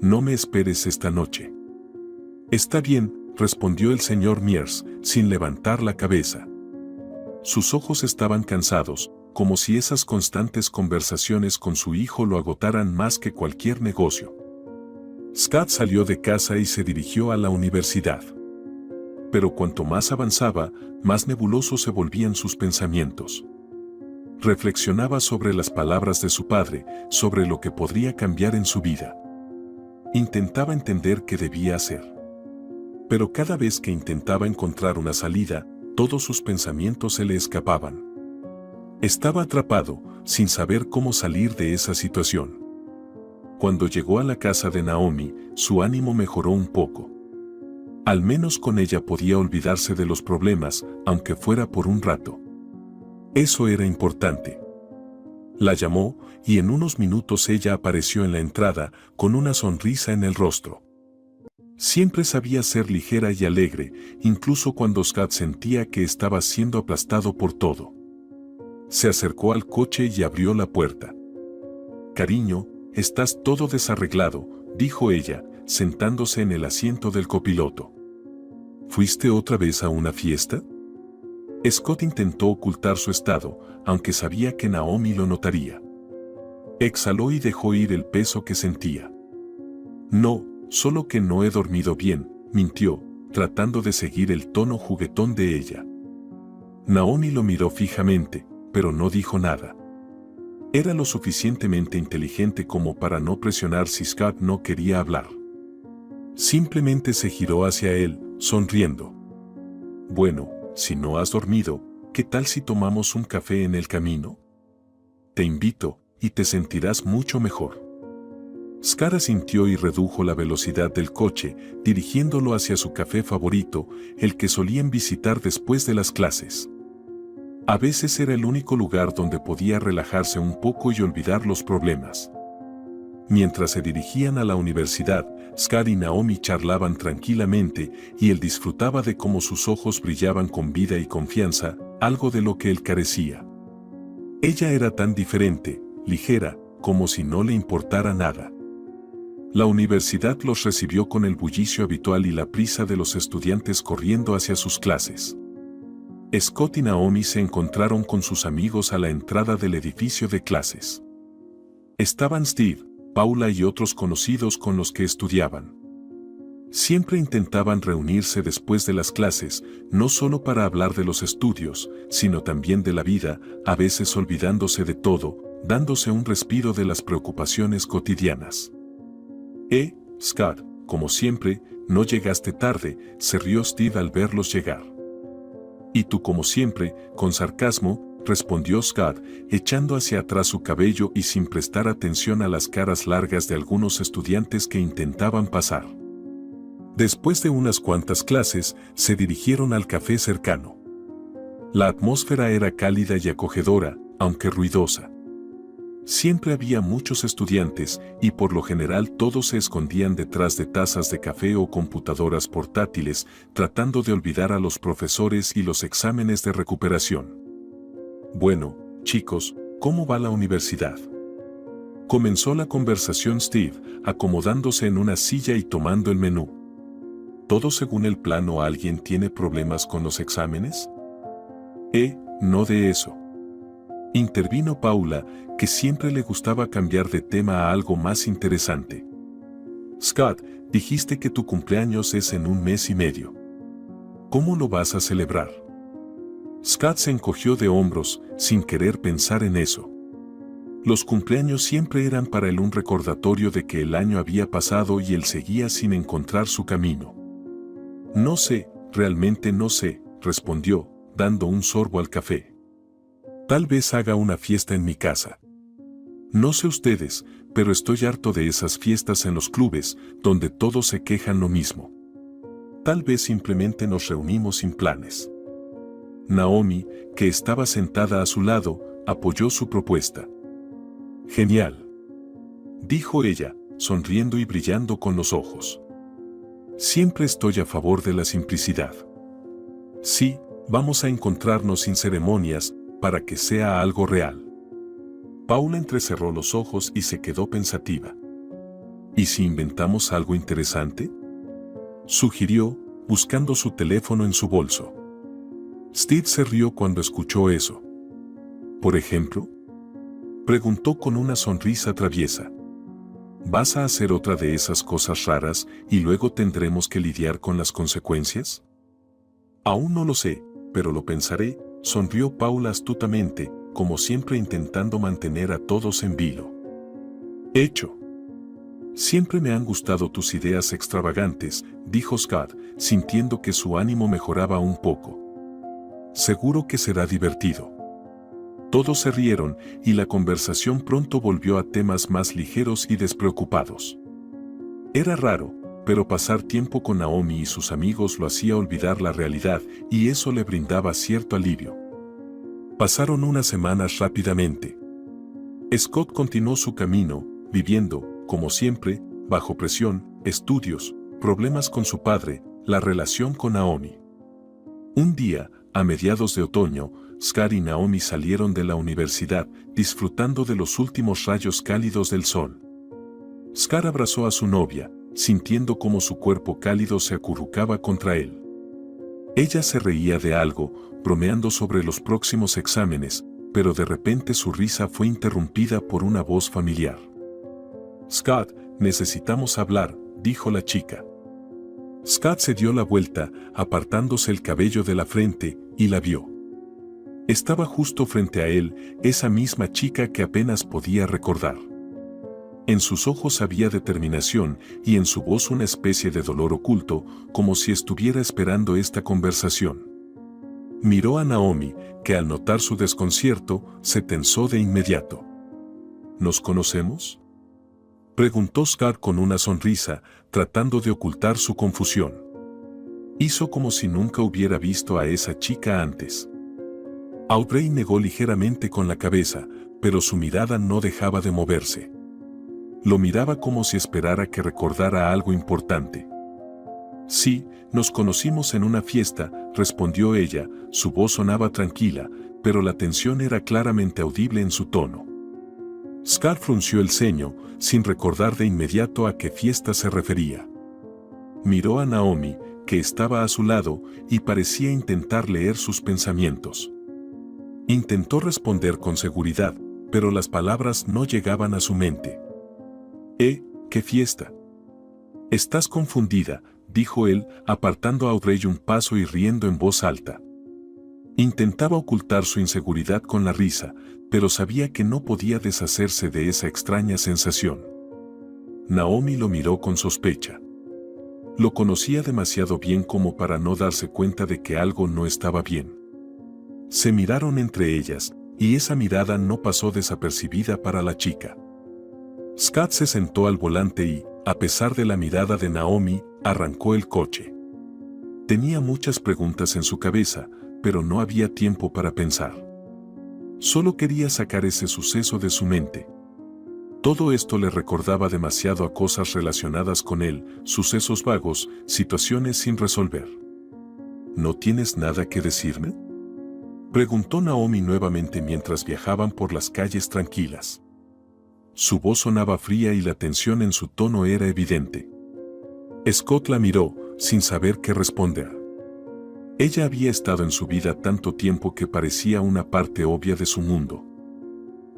No me esperes esta noche. Está bien, respondió el señor Mears, sin levantar la cabeza. Sus ojos estaban cansados, como si esas constantes conversaciones con su hijo lo agotaran más que cualquier negocio. Scott salió de casa y se dirigió a la universidad. Pero cuanto más avanzaba, más nebulosos se volvían sus pensamientos. Reflexionaba sobre las palabras de su padre, sobre lo que podría cambiar en su vida. Intentaba entender qué debía hacer. Pero cada vez que intentaba encontrar una salida, todos sus pensamientos se le escapaban. Estaba atrapado, sin saber cómo salir de esa situación. Cuando llegó a la casa de Naomi, su ánimo mejoró un poco. Al menos con ella podía olvidarse de los problemas, aunque fuera por un rato. Eso era importante. La llamó, y en unos minutos ella apareció en la entrada, con una sonrisa en el rostro. Siempre sabía ser ligera y alegre, incluso cuando Scott sentía que estaba siendo aplastado por todo. Se acercó al coche y abrió la puerta. Cariño, estás todo desarreglado, dijo ella, sentándose en el asiento del copiloto. ¿Fuiste otra vez a una fiesta? Scott intentó ocultar su estado, aunque sabía que Naomi lo notaría. Exhaló y dejó ir el peso que sentía. No, solo que no he dormido bien, mintió, tratando de seguir el tono juguetón de ella. Naomi lo miró fijamente, pero no dijo nada. Era lo suficientemente inteligente como para no presionar si Scott no quería hablar. Simplemente se giró hacia él, sonriendo. Bueno, si no has dormido, ¿qué tal si tomamos un café en el camino? Te invito, y te sentirás mucho mejor. Scott asintió y redujo la velocidad del coche, dirigiéndolo hacia su café favorito, el que solían visitar después de las clases. A veces era el único lugar donde podía relajarse un poco y olvidar los problemas. Mientras se dirigían a la universidad, Scott y Naomi charlaban tranquilamente y él disfrutaba de cómo sus ojos brillaban con vida y confianza, algo de lo que él carecía. Ella era tan diferente, ligera, como si no le importara nada. La universidad los recibió con el bullicio habitual y la prisa de los estudiantes corriendo hacia sus clases. Scott y Naomi se encontraron con sus amigos a la entrada del edificio de clases. Estaban Steve, Paula y otros conocidos con los que estudiaban. Siempre intentaban reunirse después de las clases, no solo para hablar de los estudios, sino también de la vida, a veces olvidándose de todo, dándose un respiro de las preocupaciones cotidianas. Scott, como siempre, no llegaste tarde, se rió Steve al verlos llegar. Y tú como siempre, con sarcasmo, respondió Scott, echando hacia atrás su cabello y sin prestar atención a las caras largas de algunos estudiantes que intentaban pasar. Después de unas cuantas clases, se dirigieron al café cercano. La atmósfera era cálida y acogedora, aunque ruidosa. Siempre había muchos estudiantes y por lo general todos se escondían detrás de tazas de café o computadoras portátiles, tratando de olvidar a los profesores y los exámenes de recuperación. Bueno, chicos, ¿cómo va la universidad? Comenzó la conversación Steve, acomodándose en una silla y tomando el menú. ¿Todo según el plan o alguien tiene problemas con los exámenes? No de eso. Intervino Paula, que siempre le gustaba cambiar de tema a algo más interesante. Scott, dijiste que tu cumpleaños es en 1 mes y medio. ¿Cómo lo vas a celebrar? Scott se encogió de hombros, sin querer pensar en eso. Los cumpleaños siempre eran para él un recordatorio de que el año había pasado y él seguía sin encontrar su camino. No sé, realmente no sé, respondió, dando un sorbo al café. Tal vez haga una fiesta en mi casa. No sé ustedes, pero estoy harto de esas fiestas en los clubes, donde todos se quejan lo mismo. Tal vez simplemente nos reunimos sin planes. Naomi, que estaba sentada a su lado, apoyó su propuesta. Genial, dijo ella, sonriendo y brillando con los ojos. Siempre estoy a favor de la simplicidad. Sí, vamos a encontrarnos sin ceremonias, para que sea algo real. Paula entrecerró los ojos y se quedó pensativa. ¿Y si inventamos algo interesante? Sugirió, buscando su teléfono en su bolso. Steve se rió cuando escuchó eso. ¿Por ejemplo? Preguntó con una sonrisa traviesa. ¿Vas a hacer otra de esas cosas raras y luego tendremos que lidiar con las consecuencias? Aún no lo sé, pero lo pensaré, sonrió Paula astutamente, como siempre intentando mantener a todos en vilo. Hecho. Siempre me han gustado tus ideas extravagantes, dijo Scott, sintiendo que su ánimo mejoraba un poco. Seguro que será divertido. Todos se rieron y la conversación pronto volvió a temas más ligeros y despreocupados. Era raro, pero pasar tiempo con Naomi y sus amigos lo hacía olvidar la realidad y eso le brindaba cierto alivio. Pasaron unas semanas rápidamente. Scott continuó su camino, viviendo, como siempre, bajo presión, estudios, problemas con su padre, la relación con Naomi. Un día, a mediados de otoño, Scott y Naomi salieron de la universidad, disfrutando de los últimos rayos cálidos del sol. Scott abrazó a su novia, sintiendo cómo su cuerpo cálido se acurrucaba contra él. Ella se reía de algo, bromeando sobre los próximos exámenes, pero de repente su risa fue interrumpida por una voz familiar. Scott, necesitamos hablar, dijo la chica. Scott se dio la vuelta, apartándose el cabello de la frente, y la vio. Estaba justo frente a él, esa misma chica que apenas podía recordar. En sus ojos había determinación y en su voz una especie de dolor oculto, como si estuviera esperando esta conversación. Miró a Naomi, que al notar su desconcierto, se tensó de inmediato. ¿Nos conocemos?, preguntó Scott con una sonrisa, tratando de ocultar su confusión. Hizo como si nunca hubiera visto a esa chica antes. Audrey negó ligeramente con la cabeza, pero su mirada no dejaba de moverse. Lo miraba como si esperara que recordara algo importante. Sí, nos conocimos en una fiesta, respondió ella, su voz sonaba tranquila, pero la tensión era claramente audible en su tono. Scott frunció el ceño, sin recordar de inmediato a qué fiesta se refería. Miró a Naomi, que estaba a su lado, y parecía intentar leer sus pensamientos. Intentó responder con seguridad, pero las palabras no llegaban a su mente. ¿Qué fiesta? Estás confundida, dijo él, apartando a Audrey un paso y riendo en voz alta. Intentaba ocultar su inseguridad con la risa, pero sabía que no podía deshacerse de esa extraña sensación. Naomi lo miró con sospecha. Lo conocía demasiado bien como para no darse cuenta de que algo no estaba bien. Se miraron entre ellas, y esa mirada no pasó desapercibida para la chica. Scott se sentó al volante y, a pesar de la mirada de Naomi, arrancó el coche. Tenía muchas preguntas en su cabeza, pero no había tiempo para pensar. Solo quería sacar ese suceso de su mente. Todo esto le recordaba demasiado a cosas relacionadas con él, sucesos vagos, situaciones sin resolver. ¿No tienes nada que decirme?, preguntó Naomi nuevamente mientras viajaban por las calles tranquilas. Su voz sonaba fría y la tensión en su tono era evidente. Scott la miró, sin saber qué responder. Ella había estado en su vida tanto tiempo que parecía una parte obvia de su mundo.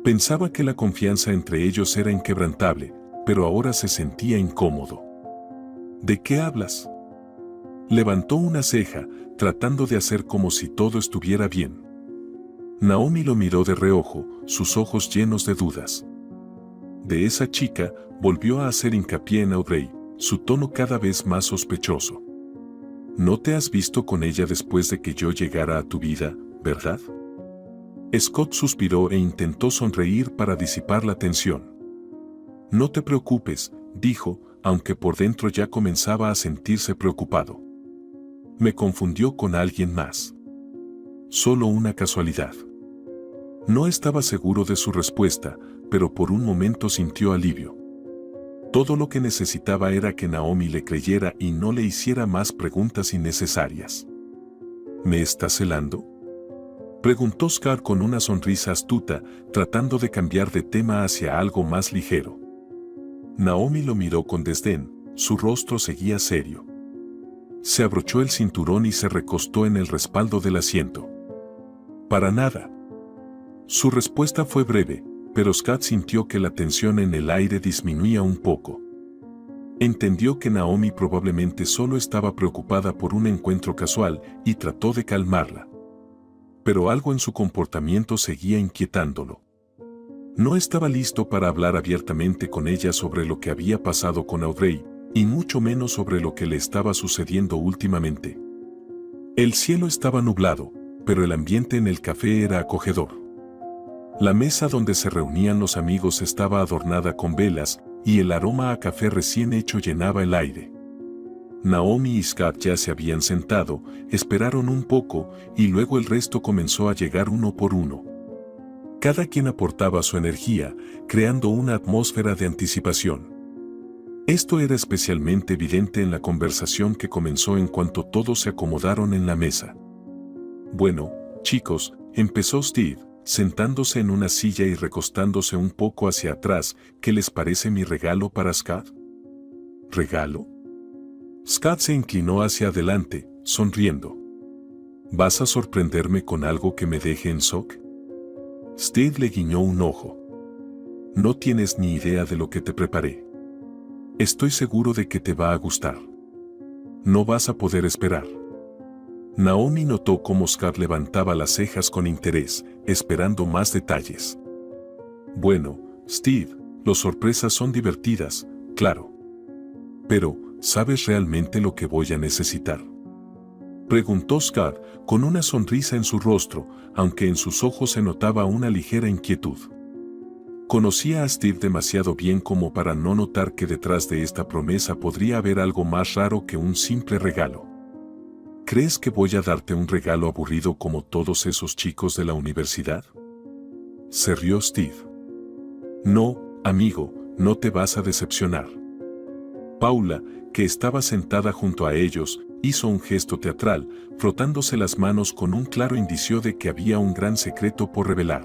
Pensaba que la confianza entre ellos era inquebrantable, pero ahora se sentía incómodo. ¿De qué hablas?, levantó una ceja, tratando de hacer como si todo estuviera bien. Naomi lo miró de reojo, sus ojos llenos de dudas. De esa chica, volvió a hacer hincapié en Audrey, su tono cada vez más sospechoso. ¿No te has visto con ella después de que yo llegara a tu vida, verdad? Scott suspiró e intentó sonreír para disipar la tensión. No te preocupes, dijo, aunque por dentro ya comenzaba a sentirse preocupado. Me confundió con alguien más. Solo una casualidad. No estaba seguro de su respuesta, pero por un momento sintió alivio. Todo lo que necesitaba era que Naomi le creyera y no le hiciera más preguntas innecesarias. ¿Me estás celando?, preguntó Scott con una sonrisa astuta, tratando de cambiar de tema hacia algo más ligero. Naomi lo miró con desdén, su rostro seguía serio. Se abrochó el cinturón y se recostó en el respaldo del asiento. Para nada. Su respuesta fue breve, pero Scott sintió que la tensión en el aire disminuía un poco. Entendió que Naomi probablemente solo estaba preocupada por un encuentro casual y trató de calmarla. Pero algo en su comportamiento seguía inquietándolo. No estaba listo para hablar abiertamente con ella sobre lo que había pasado con Audrey, y mucho menos sobre lo que le estaba sucediendo últimamente. El cielo estaba nublado, pero el ambiente en el café era acogedor. La mesa donde se reunían los amigos estaba adornada con velas, y el aroma a café recién hecho llenaba el aire. Naomi y Scott ya se habían sentado, esperaron un poco, y luego el resto comenzó a llegar uno por uno. Cada quien aportaba su energía, creando una atmósfera de anticipación. Esto era especialmente evidente en la conversación que comenzó en cuanto todos se acomodaron en la mesa. Bueno, chicos, empezó Steve, sentándose en una silla y recostándose un poco hacia atrás. ¿Qué les parece mi regalo para Scott? ¿Regalo? Scott se inclinó hacia adelante, sonriendo. ¿Vas a sorprenderme con algo que me deje en shock? Steve le guiñó un ojo. No tienes ni idea de lo que te preparé. Estoy seguro de que te va a gustar. No vas a poder esperar. Naomi notó cómo Scott levantaba las cejas con interés, esperando más detalles. Bueno, Steve, las sorpresas son divertidas, claro. Pero, ¿sabes realmente lo que voy a necesitar?, preguntó Scott, con una sonrisa en su rostro, aunque en sus ojos se notaba una ligera inquietud. Conocía a Steve demasiado bien como para no notar que detrás de esta promesa podría haber algo más raro que un simple regalo. ¿Crees que voy a darte un regalo aburrido como todos esos chicos de la universidad? Se rió Steve. No, amigo, no te vas a decepcionar. Paula, que estaba sentada junto a ellos, hizo un gesto teatral, frotándose las manos con un claro indicio de que había un gran secreto por revelar.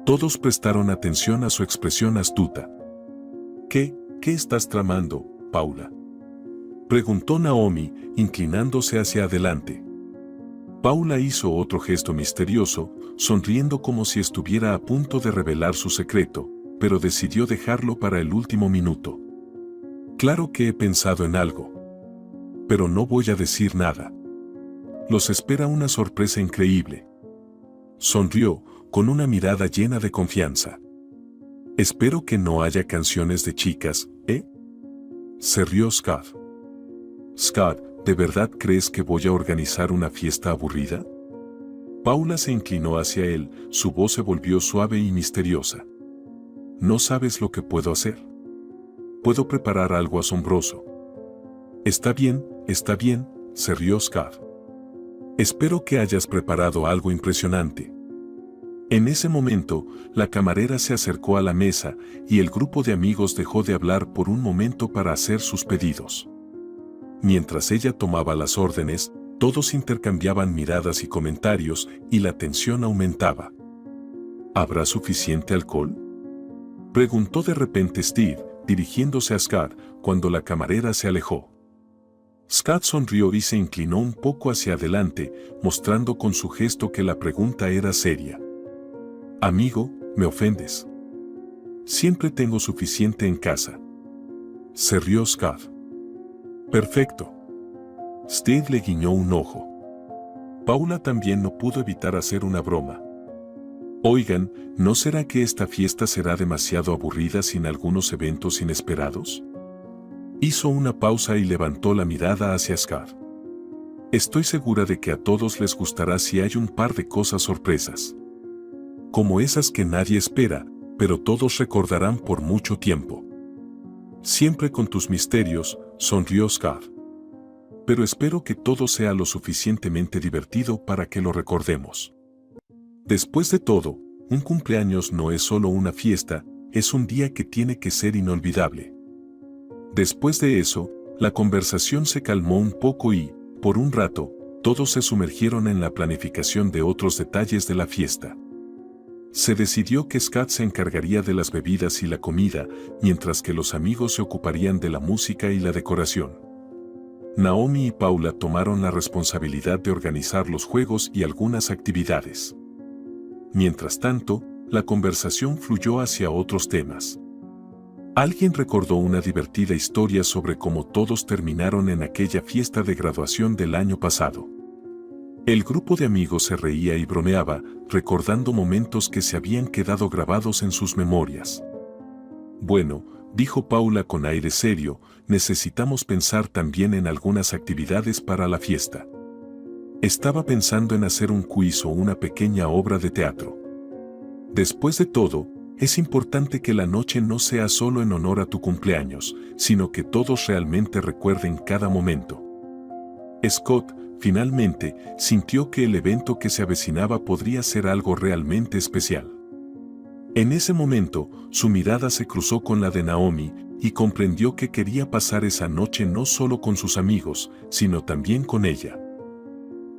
Todos prestaron atención a su expresión astuta. ¿Qué estás tramando, Paula?, preguntó Naomi, inclinándose hacia adelante. Paula hizo otro gesto misterioso, sonriendo como si estuviera a punto de revelar su secreto, pero decidió dejarlo para el último minuto. Claro que he pensado en algo. Pero no voy a decir nada. Los espera una sorpresa increíble. Sonrió, con una mirada llena de confianza. Espero que no haya canciones de chicas, ¿eh? Se rió Scott. Scott, ¿de verdad crees que voy a organizar una fiesta aburrida? Paula se inclinó hacia él, su voz se volvió suave y misteriosa. ¿No sabes lo que puedo hacer? Puedo preparar algo asombroso. Está bien, se rió Scott. Espero que hayas preparado algo impresionante. En ese momento, la camarera se acercó a la mesa y el grupo de amigos dejó de hablar por un momento para hacer sus pedidos. Mientras ella tomaba las órdenes, todos intercambiaban miradas y comentarios y la tensión aumentaba. ¿Habrá suficiente alcohol?, preguntó de repente Steve, dirigiéndose a Scott, cuando la camarera se alejó. Scott sonrió y se inclinó un poco hacia adelante, mostrando con su gesto que la pregunta era seria. Amigo, me ofendes. Siempre tengo suficiente en casa. Se rió Scott. Perfecto. Steve le guiñó un ojo. Paula también no pudo evitar hacer una broma. Oigan, ¿no será que esta fiesta será demasiado aburrida sin algunos eventos inesperados? Hizo una pausa y levantó la mirada hacia Scott. Estoy segura de que a todos les gustará si hay un par de cosas sorpresas. Como esas que nadie espera, pero todos recordarán por mucho tiempo. Siempre con tus misterios, sonrió Scott. Pero espero que todo sea lo suficientemente divertido para que lo recordemos. Después de todo, un cumpleaños no es solo una fiesta, es un día que tiene que ser inolvidable. Después de eso, la conversación se calmó un poco y, por un rato, todos se sumergieron en la planificación de otros detalles de la fiesta. Se decidió que Scott se encargaría de las bebidas y la comida, mientras que los amigos se ocuparían de la música y la decoración. Naomi y Paula tomaron la responsabilidad de organizar los juegos y algunas actividades. Mientras tanto, la conversación fluyó hacia otros temas. Alguien recordó una divertida historia sobre cómo todos terminaron en aquella fiesta de graduación del año pasado. El grupo de amigos se reía y bromeaba, recordando momentos que se habían quedado grabados en sus memorias. Bueno, dijo Paula con aire serio, necesitamos pensar también en algunas actividades para la fiesta. Estaba pensando en hacer un quiz o una pequeña obra de teatro. Después de todo, es importante que la noche no sea solo en honor a tu cumpleaños, sino que todos realmente recuerden cada momento. Scott, finalmente, sintió que el evento que se avecinaba podría ser algo realmente especial. En ese momento, su mirada se cruzó con la de Naomi y comprendió que quería pasar esa noche no solo con sus amigos, sino también con ella.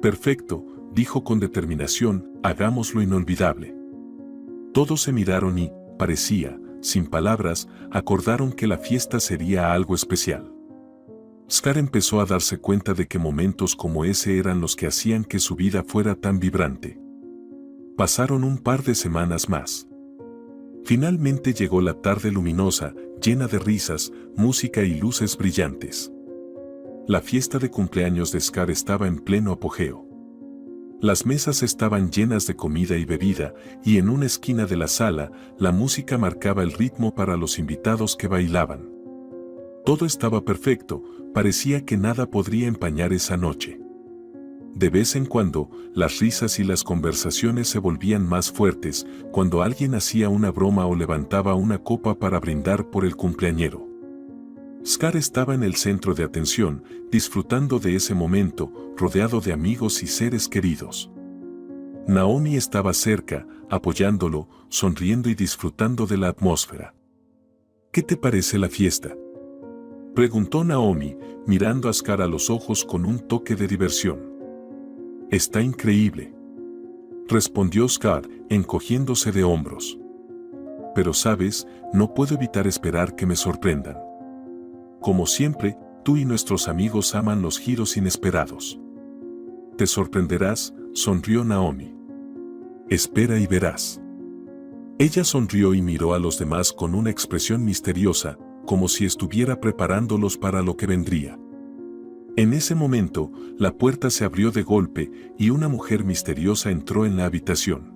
Perfecto, dijo con determinación, hagámoslo inolvidable. Todos se miraron y, parecía, sin palabras, acordaron que la fiesta sería algo especial. Scott empezó a darse cuenta de que momentos como ese eran los que hacían que su vida fuera tan vibrante. Pasaron un par de semanas más. Finalmente llegó la tarde luminosa, llena de risas, música y luces brillantes. La fiesta de cumpleaños de Scott estaba en pleno apogeo. Las mesas estaban llenas de comida y bebida, y en una esquina de la sala, la música marcaba el ritmo para los invitados que bailaban. Todo estaba perfecto, parecía que nada podría empañar esa noche. De vez en cuando, las risas y las conversaciones se volvían más fuertes cuando alguien hacía una broma o levantaba una copa para brindar por el cumpleañero. Scar estaba en el centro de atención, disfrutando de ese momento, rodeado de amigos y seres queridos. Naomi estaba cerca, apoyándolo, sonriendo y disfrutando de la atmósfera. ¿Qué te parece la fiesta?, preguntó Naomi, mirando a Scar a los ojos con un toque de diversión. Está increíble, respondió Scar, encogiéndose de hombros. Pero sabes, no puedo evitar esperar que me sorprendan. Como siempre, tú y nuestros amigos aman los giros inesperados. Te sorprenderás, sonrió Naomi. Espera y verás. Ella sonrió y miró a los demás con una expresión misteriosa, como si estuviera preparándolos para lo que vendría. En ese momento, la puerta se abrió de golpe y una mujer misteriosa entró en la habitación.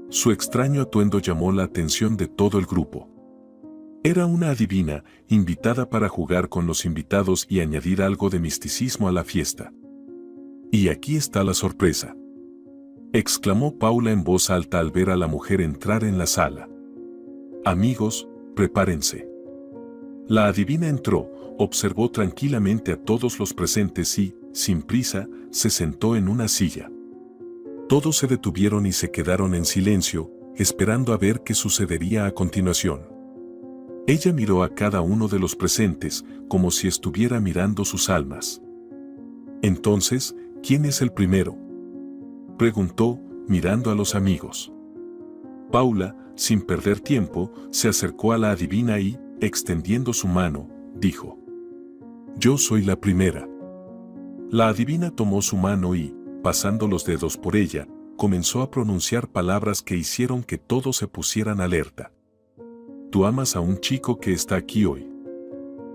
Su extraño atuendo llamó la atención de todo el grupo. Era una adivina, invitada para jugar con los invitados y añadir algo de misticismo a la fiesta. Y aquí está la sorpresa, exclamó Paula en voz alta al ver a la mujer entrar en la sala. Amigos, prepárense. La adivina entró, observó tranquilamente a todos los presentes y, sin prisa, se sentó en una silla. Todos se detuvieron y se quedaron en silencio, esperando a ver qué sucedería a continuación. Ella miró a cada uno de los presentes, como si estuviera mirando sus almas. Entonces, ¿quién es el primero?, preguntó, mirando a los amigos. Paula, sin perder tiempo, se acercó a la adivina y, extendiendo su mano, dijo: Yo soy la primera. La adivina tomó su mano y, pasando los dedos por ella, comenzó a pronunciar palabras que hicieron que todos se pusieran alerta. Tú amas a un chico que está aquí hoy.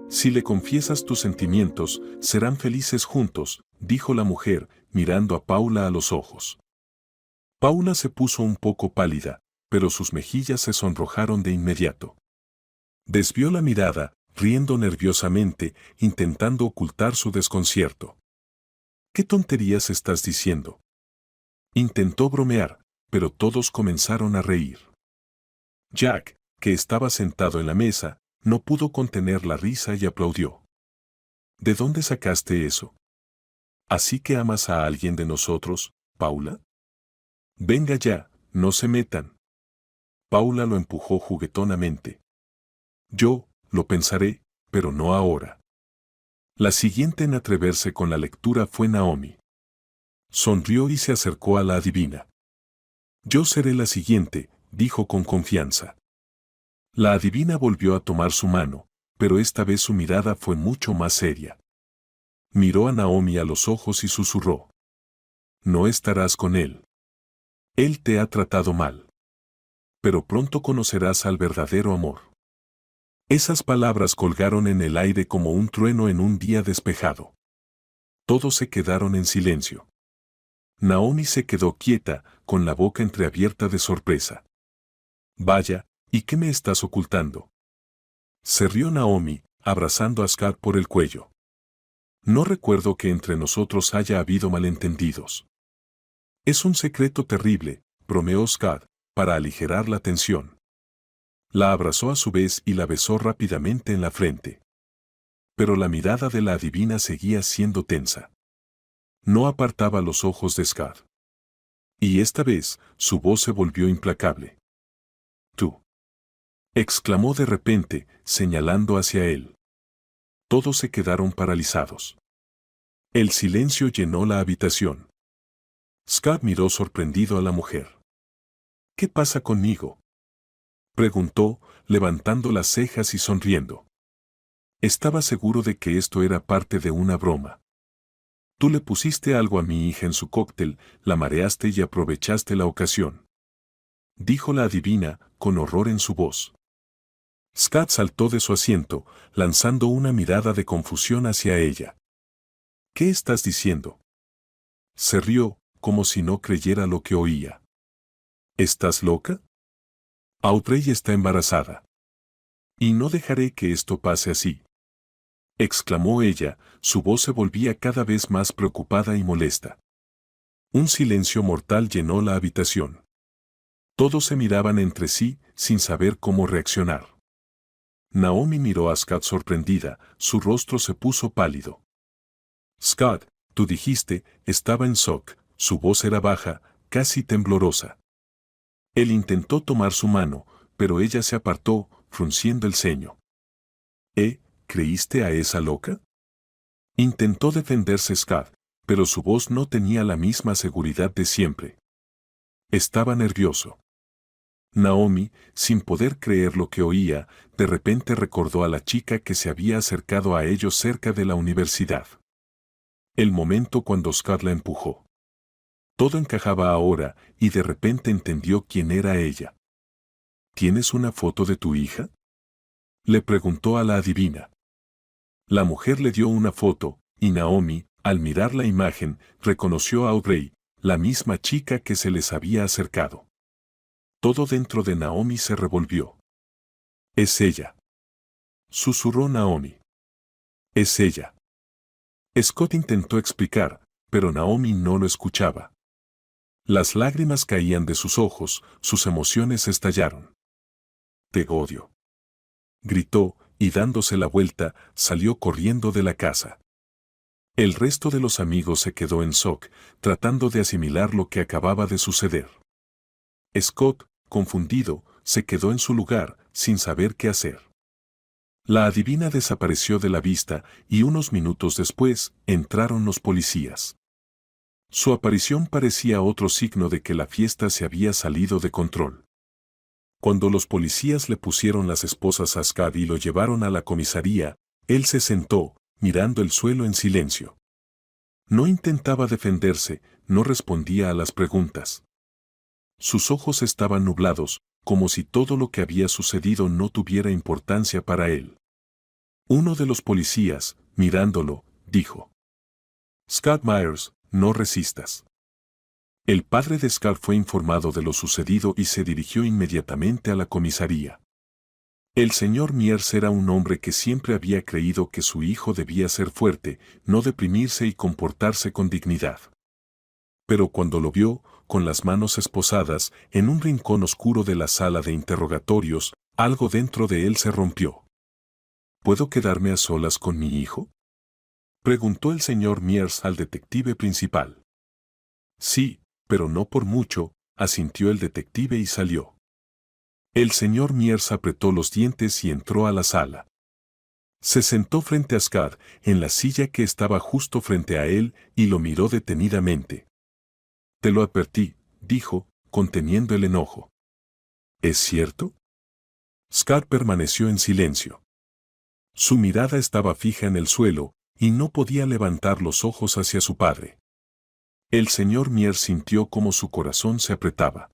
Si le confiesas tus sentimientos, serán felices juntos, dijo la mujer, mirando a Paula a los ojos. Paula se puso un poco pálida, pero sus mejillas se sonrojaron de inmediato. Desvió la mirada, riendo nerviosamente, intentando ocultar su desconcierto. ¿Qué tonterías estás diciendo?, intentó bromear, pero todos comenzaron a reír. Jack, que estaba sentado en la mesa, no pudo contener la risa y aplaudió. ¿De dónde sacaste eso? ¿Así que amas a alguien de nosotros, Paula? Venga ya, no se metan. Paula lo empujó juguetonamente. Yo, lo pensaré, pero no ahora. La siguiente en atreverse con la lectura fue Naomi. Sonrió y se acercó a la adivina. Yo seré la siguiente, dijo con confianza. La adivina volvió a tomar su mano, pero esta vez su mirada fue mucho más seria. Miró a Naomi a los ojos y susurró: No estarás con él. Él te ha tratado mal. Pero pronto conocerás al verdadero amor. Esas palabras colgaron en el aire como un trueno en un día despejado. Todos se quedaron en silencio. Naomi se quedó quieta, con la boca entreabierta de sorpresa. Vaya, ¿y qué me estás ocultando?, se rió Naomi, abrazando a Scar por el cuello. No recuerdo que entre nosotros haya habido malentendidos. Es un secreto terrible, bromeó Scar, para aligerar la tensión. La abrazó a su vez y la besó rápidamente en la frente. Pero la mirada de la adivina seguía siendo tensa. No apartaba los ojos de Scar. Y esta vez, su voz se volvió implacable. Tú, exclamó de repente, señalando hacia él. Todos se quedaron paralizados. El silencio llenó la habitación. Scar miró sorprendido a la mujer. ¿Qué pasa conmigo?, preguntó, levantando las cejas y sonriendo. Estaba seguro de que esto era parte de una broma. Tú le pusiste algo a mi hija en su cóctel, la mareaste y aprovechaste la ocasión, dijo la adivina, con horror en su voz. Scar saltó de su asiento, lanzando una mirada de confusión hacia ella. ¿Qué estás diciendo?, se rió, como si no creyera lo que oía. ¿Estás loca? Audrey está embarazada. Y no dejaré que esto pase así, exclamó ella, su voz se volvía cada vez más preocupada y molesta. Un silencio mortal llenó la habitación. Todos se miraban entre sí, sin saber cómo reaccionar. Naomi miró a Scott sorprendida, su rostro se puso pálido. Scott, tú dijiste, estaba en shock, su voz era baja, casi temblorosa. Él intentó tomar su mano, pero ella se apartó, frunciendo el ceño. ¿Creíste a esa loca? Intentó defenderse Scott, pero su voz no tenía la misma seguridad de siempre. Estaba nervioso. Naomi, sin poder creer lo que oía, de repente recordó a la chica que se había acercado a ellos cerca de la universidad. El momento cuando Scott la empujó. Todo encajaba ahora, y de repente entendió quién era ella. ¿Tienes una foto de tu hija?, le preguntó a la adivina. La mujer le dio una foto, y Naomi, al mirar la imagen, reconoció a Audrey, la misma chica que se les había acercado. Todo dentro de Naomi se revolvió. «Es ella», susurró Naomi. «Es ella». Scott intentó explicar, pero Naomi no lo escuchaba. Las lágrimas caían de sus ojos, sus emociones estallaron. «Te odio», gritó, y dándose la vuelta, salió corriendo de la casa. El resto de los amigos se quedó en shock, tratando de asimilar lo que acababa de suceder. Scott, confundido, se quedó en su lugar, sin saber qué hacer. La adivina desapareció de la vista, y unos minutos después, entraron los policías. Su aparición parecía otro signo de que la fiesta se había salido de control. Cuando los policías le pusieron las esposas a Scott y lo llevaron a la comisaría, él se sentó, mirando el suelo en silencio. No intentaba defenderse, no respondía a las preguntas. Sus ojos estaban nublados, como si todo lo que había sucedido no tuviera importancia para él. Uno de los policías, mirándolo, dijo: «Scott Myers, no resistas». El padre de Scott fue informado de lo sucedido y se dirigió inmediatamente a la comisaría. El señor Myers era un hombre que siempre había creído que su hijo debía ser fuerte, no deprimirse y comportarse con dignidad. Pero cuando lo vio, con las manos esposadas, en un rincón oscuro de la sala de interrogatorios, algo dentro de él se rompió. ¿Puedo quedarme a solas con mi hijo?, preguntó el señor Myers al detective principal. Sí, pero no por mucho, asintió el detective y salió. El señor Myers apretó los dientes y entró a la sala. Se sentó frente a Scott, en la silla que estaba justo frente a él, y lo miró detenidamente. «Te lo advertí», dijo, conteniendo el enojo. «¿Es cierto?». Scott permaneció en silencio. Su mirada estaba fija en el suelo, y no podía levantar los ojos hacia su padre. El señor Myers sintió como su corazón se apretaba.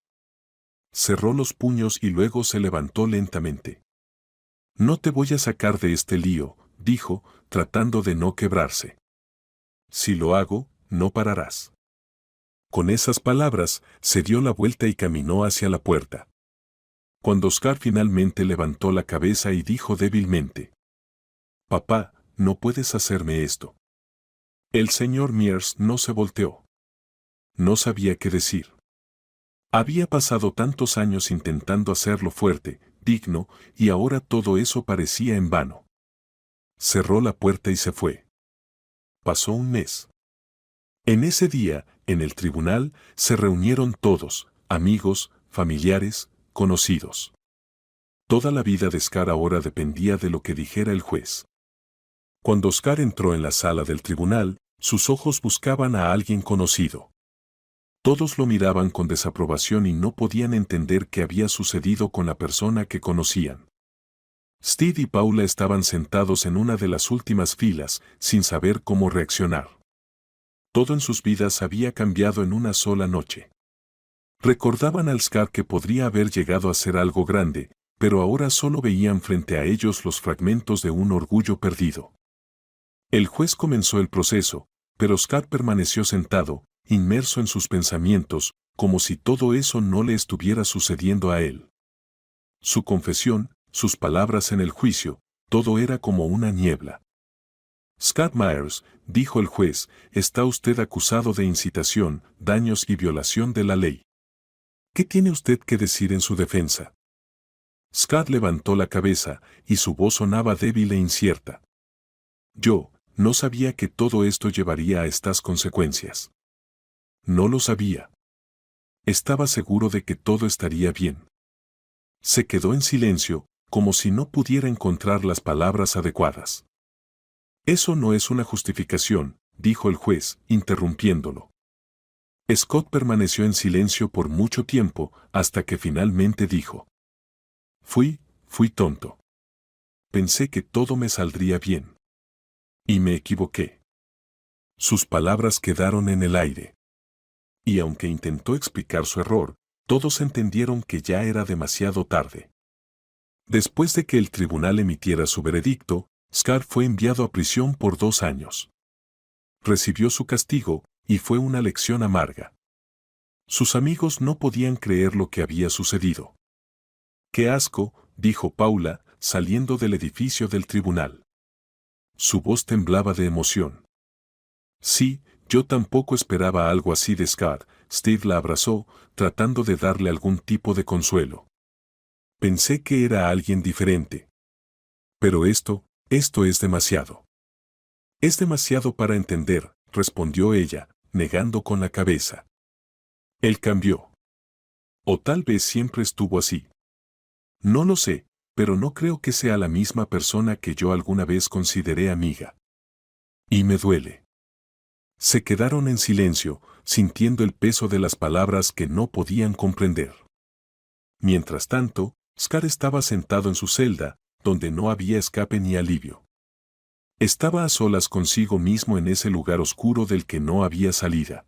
Cerró los puños y luego se levantó lentamente. «No te voy a sacar de este lío», dijo, tratando de no quebrarse. «Si lo hago, no pararás». Con esas palabras, se dio la vuelta y caminó hacia la puerta. Cuando Scott finalmente levantó la cabeza y dijo débilmente: «Papá, no puedes hacerme esto». El señor Myers no se volteó. No sabía qué decir. Había pasado tantos años intentando hacerlo fuerte, digno, y ahora todo eso parecía en vano. Cerró la puerta y se fue. Pasó un mes. En ese día, en el tribunal, se reunieron todos, amigos, familiares, conocidos. Toda la vida de Scott ahora dependía de lo que dijera el juez. Cuando Scott entró en la sala del tribunal, sus ojos buscaban a alguien conocido. Todos lo miraban con desaprobación y no podían entender qué había sucedido con la persona que conocían. Steve y Paula estaban sentados en una de las últimas filas, sin saber cómo reaccionar. Todo en sus vidas había cambiado en una sola noche. Recordaban al Scott que podría haber llegado a ser algo grande, pero ahora solo veían frente a ellos los fragmentos de un orgullo perdido. El juez comenzó el proceso, pero Scott permaneció sentado, inmerso en sus pensamientos, como si todo eso no le estuviera sucediendo a él. Su confesión, sus palabras en el juicio, todo era como una niebla. Scott Myers, dijo el juez, está usted acusado de incitación, daños y violación de la ley. ¿Qué tiene usted que decir en su defensa? Scott levantó la cabeza, y su voz sonaba débil e incierta. Yo no sabía que todo esto llevaría a estas consecuencias. No lo sabía. Estaba seguro de que todo estaría bien. Se quedó en silencio, como si no pudiera encontrar las palabras adecuadas. Eso no es una justificación, dijo el juez, interrumpiéndolo. Scott permaneció en silencio por mucho tiempo, hasta que finalmente dijo. Fui tonto. Pensé que todo me saldría bien. Y me equivoqué. Sus palabras quedaron en el aire. Y aunque intentó explicar su error, todos entendieron que ya era demasiado tarde. Después de que el tribunal emitiera su veredicto, Scott fue enviado a prisión por 2 años. Recibió su castigo, y fue una lección amarga. Sus amigos no podían creer lo que había sucedido. ¡Qué asco!, dijo Paula, saliendo del edificio del tribunal. Su voz temblaba de emoción. Sí, yo tampoco esperaba algo así de Scott. Steve la abrazó, tratando de darle algún tipo de consuelo. Pensé que era alguien diferente. Pero esto es demasiado. Es demasiado para entender, respondió ella, negando con la cabeza. Él cambió. O tal vez siempre estuvo así. No lo sé, pero no creo que sea la misma persona que yo alguna vez consideré amiga. Y me duele. Se quedaron en silencio, sintiendo el peso de las palabras que no podían comprender. Mientras tanto, Scott estaba sentado en su celda, donde no había escape ni alivio. Estaba a solas consigo mismo en ese lugar oscuro del que no había salida.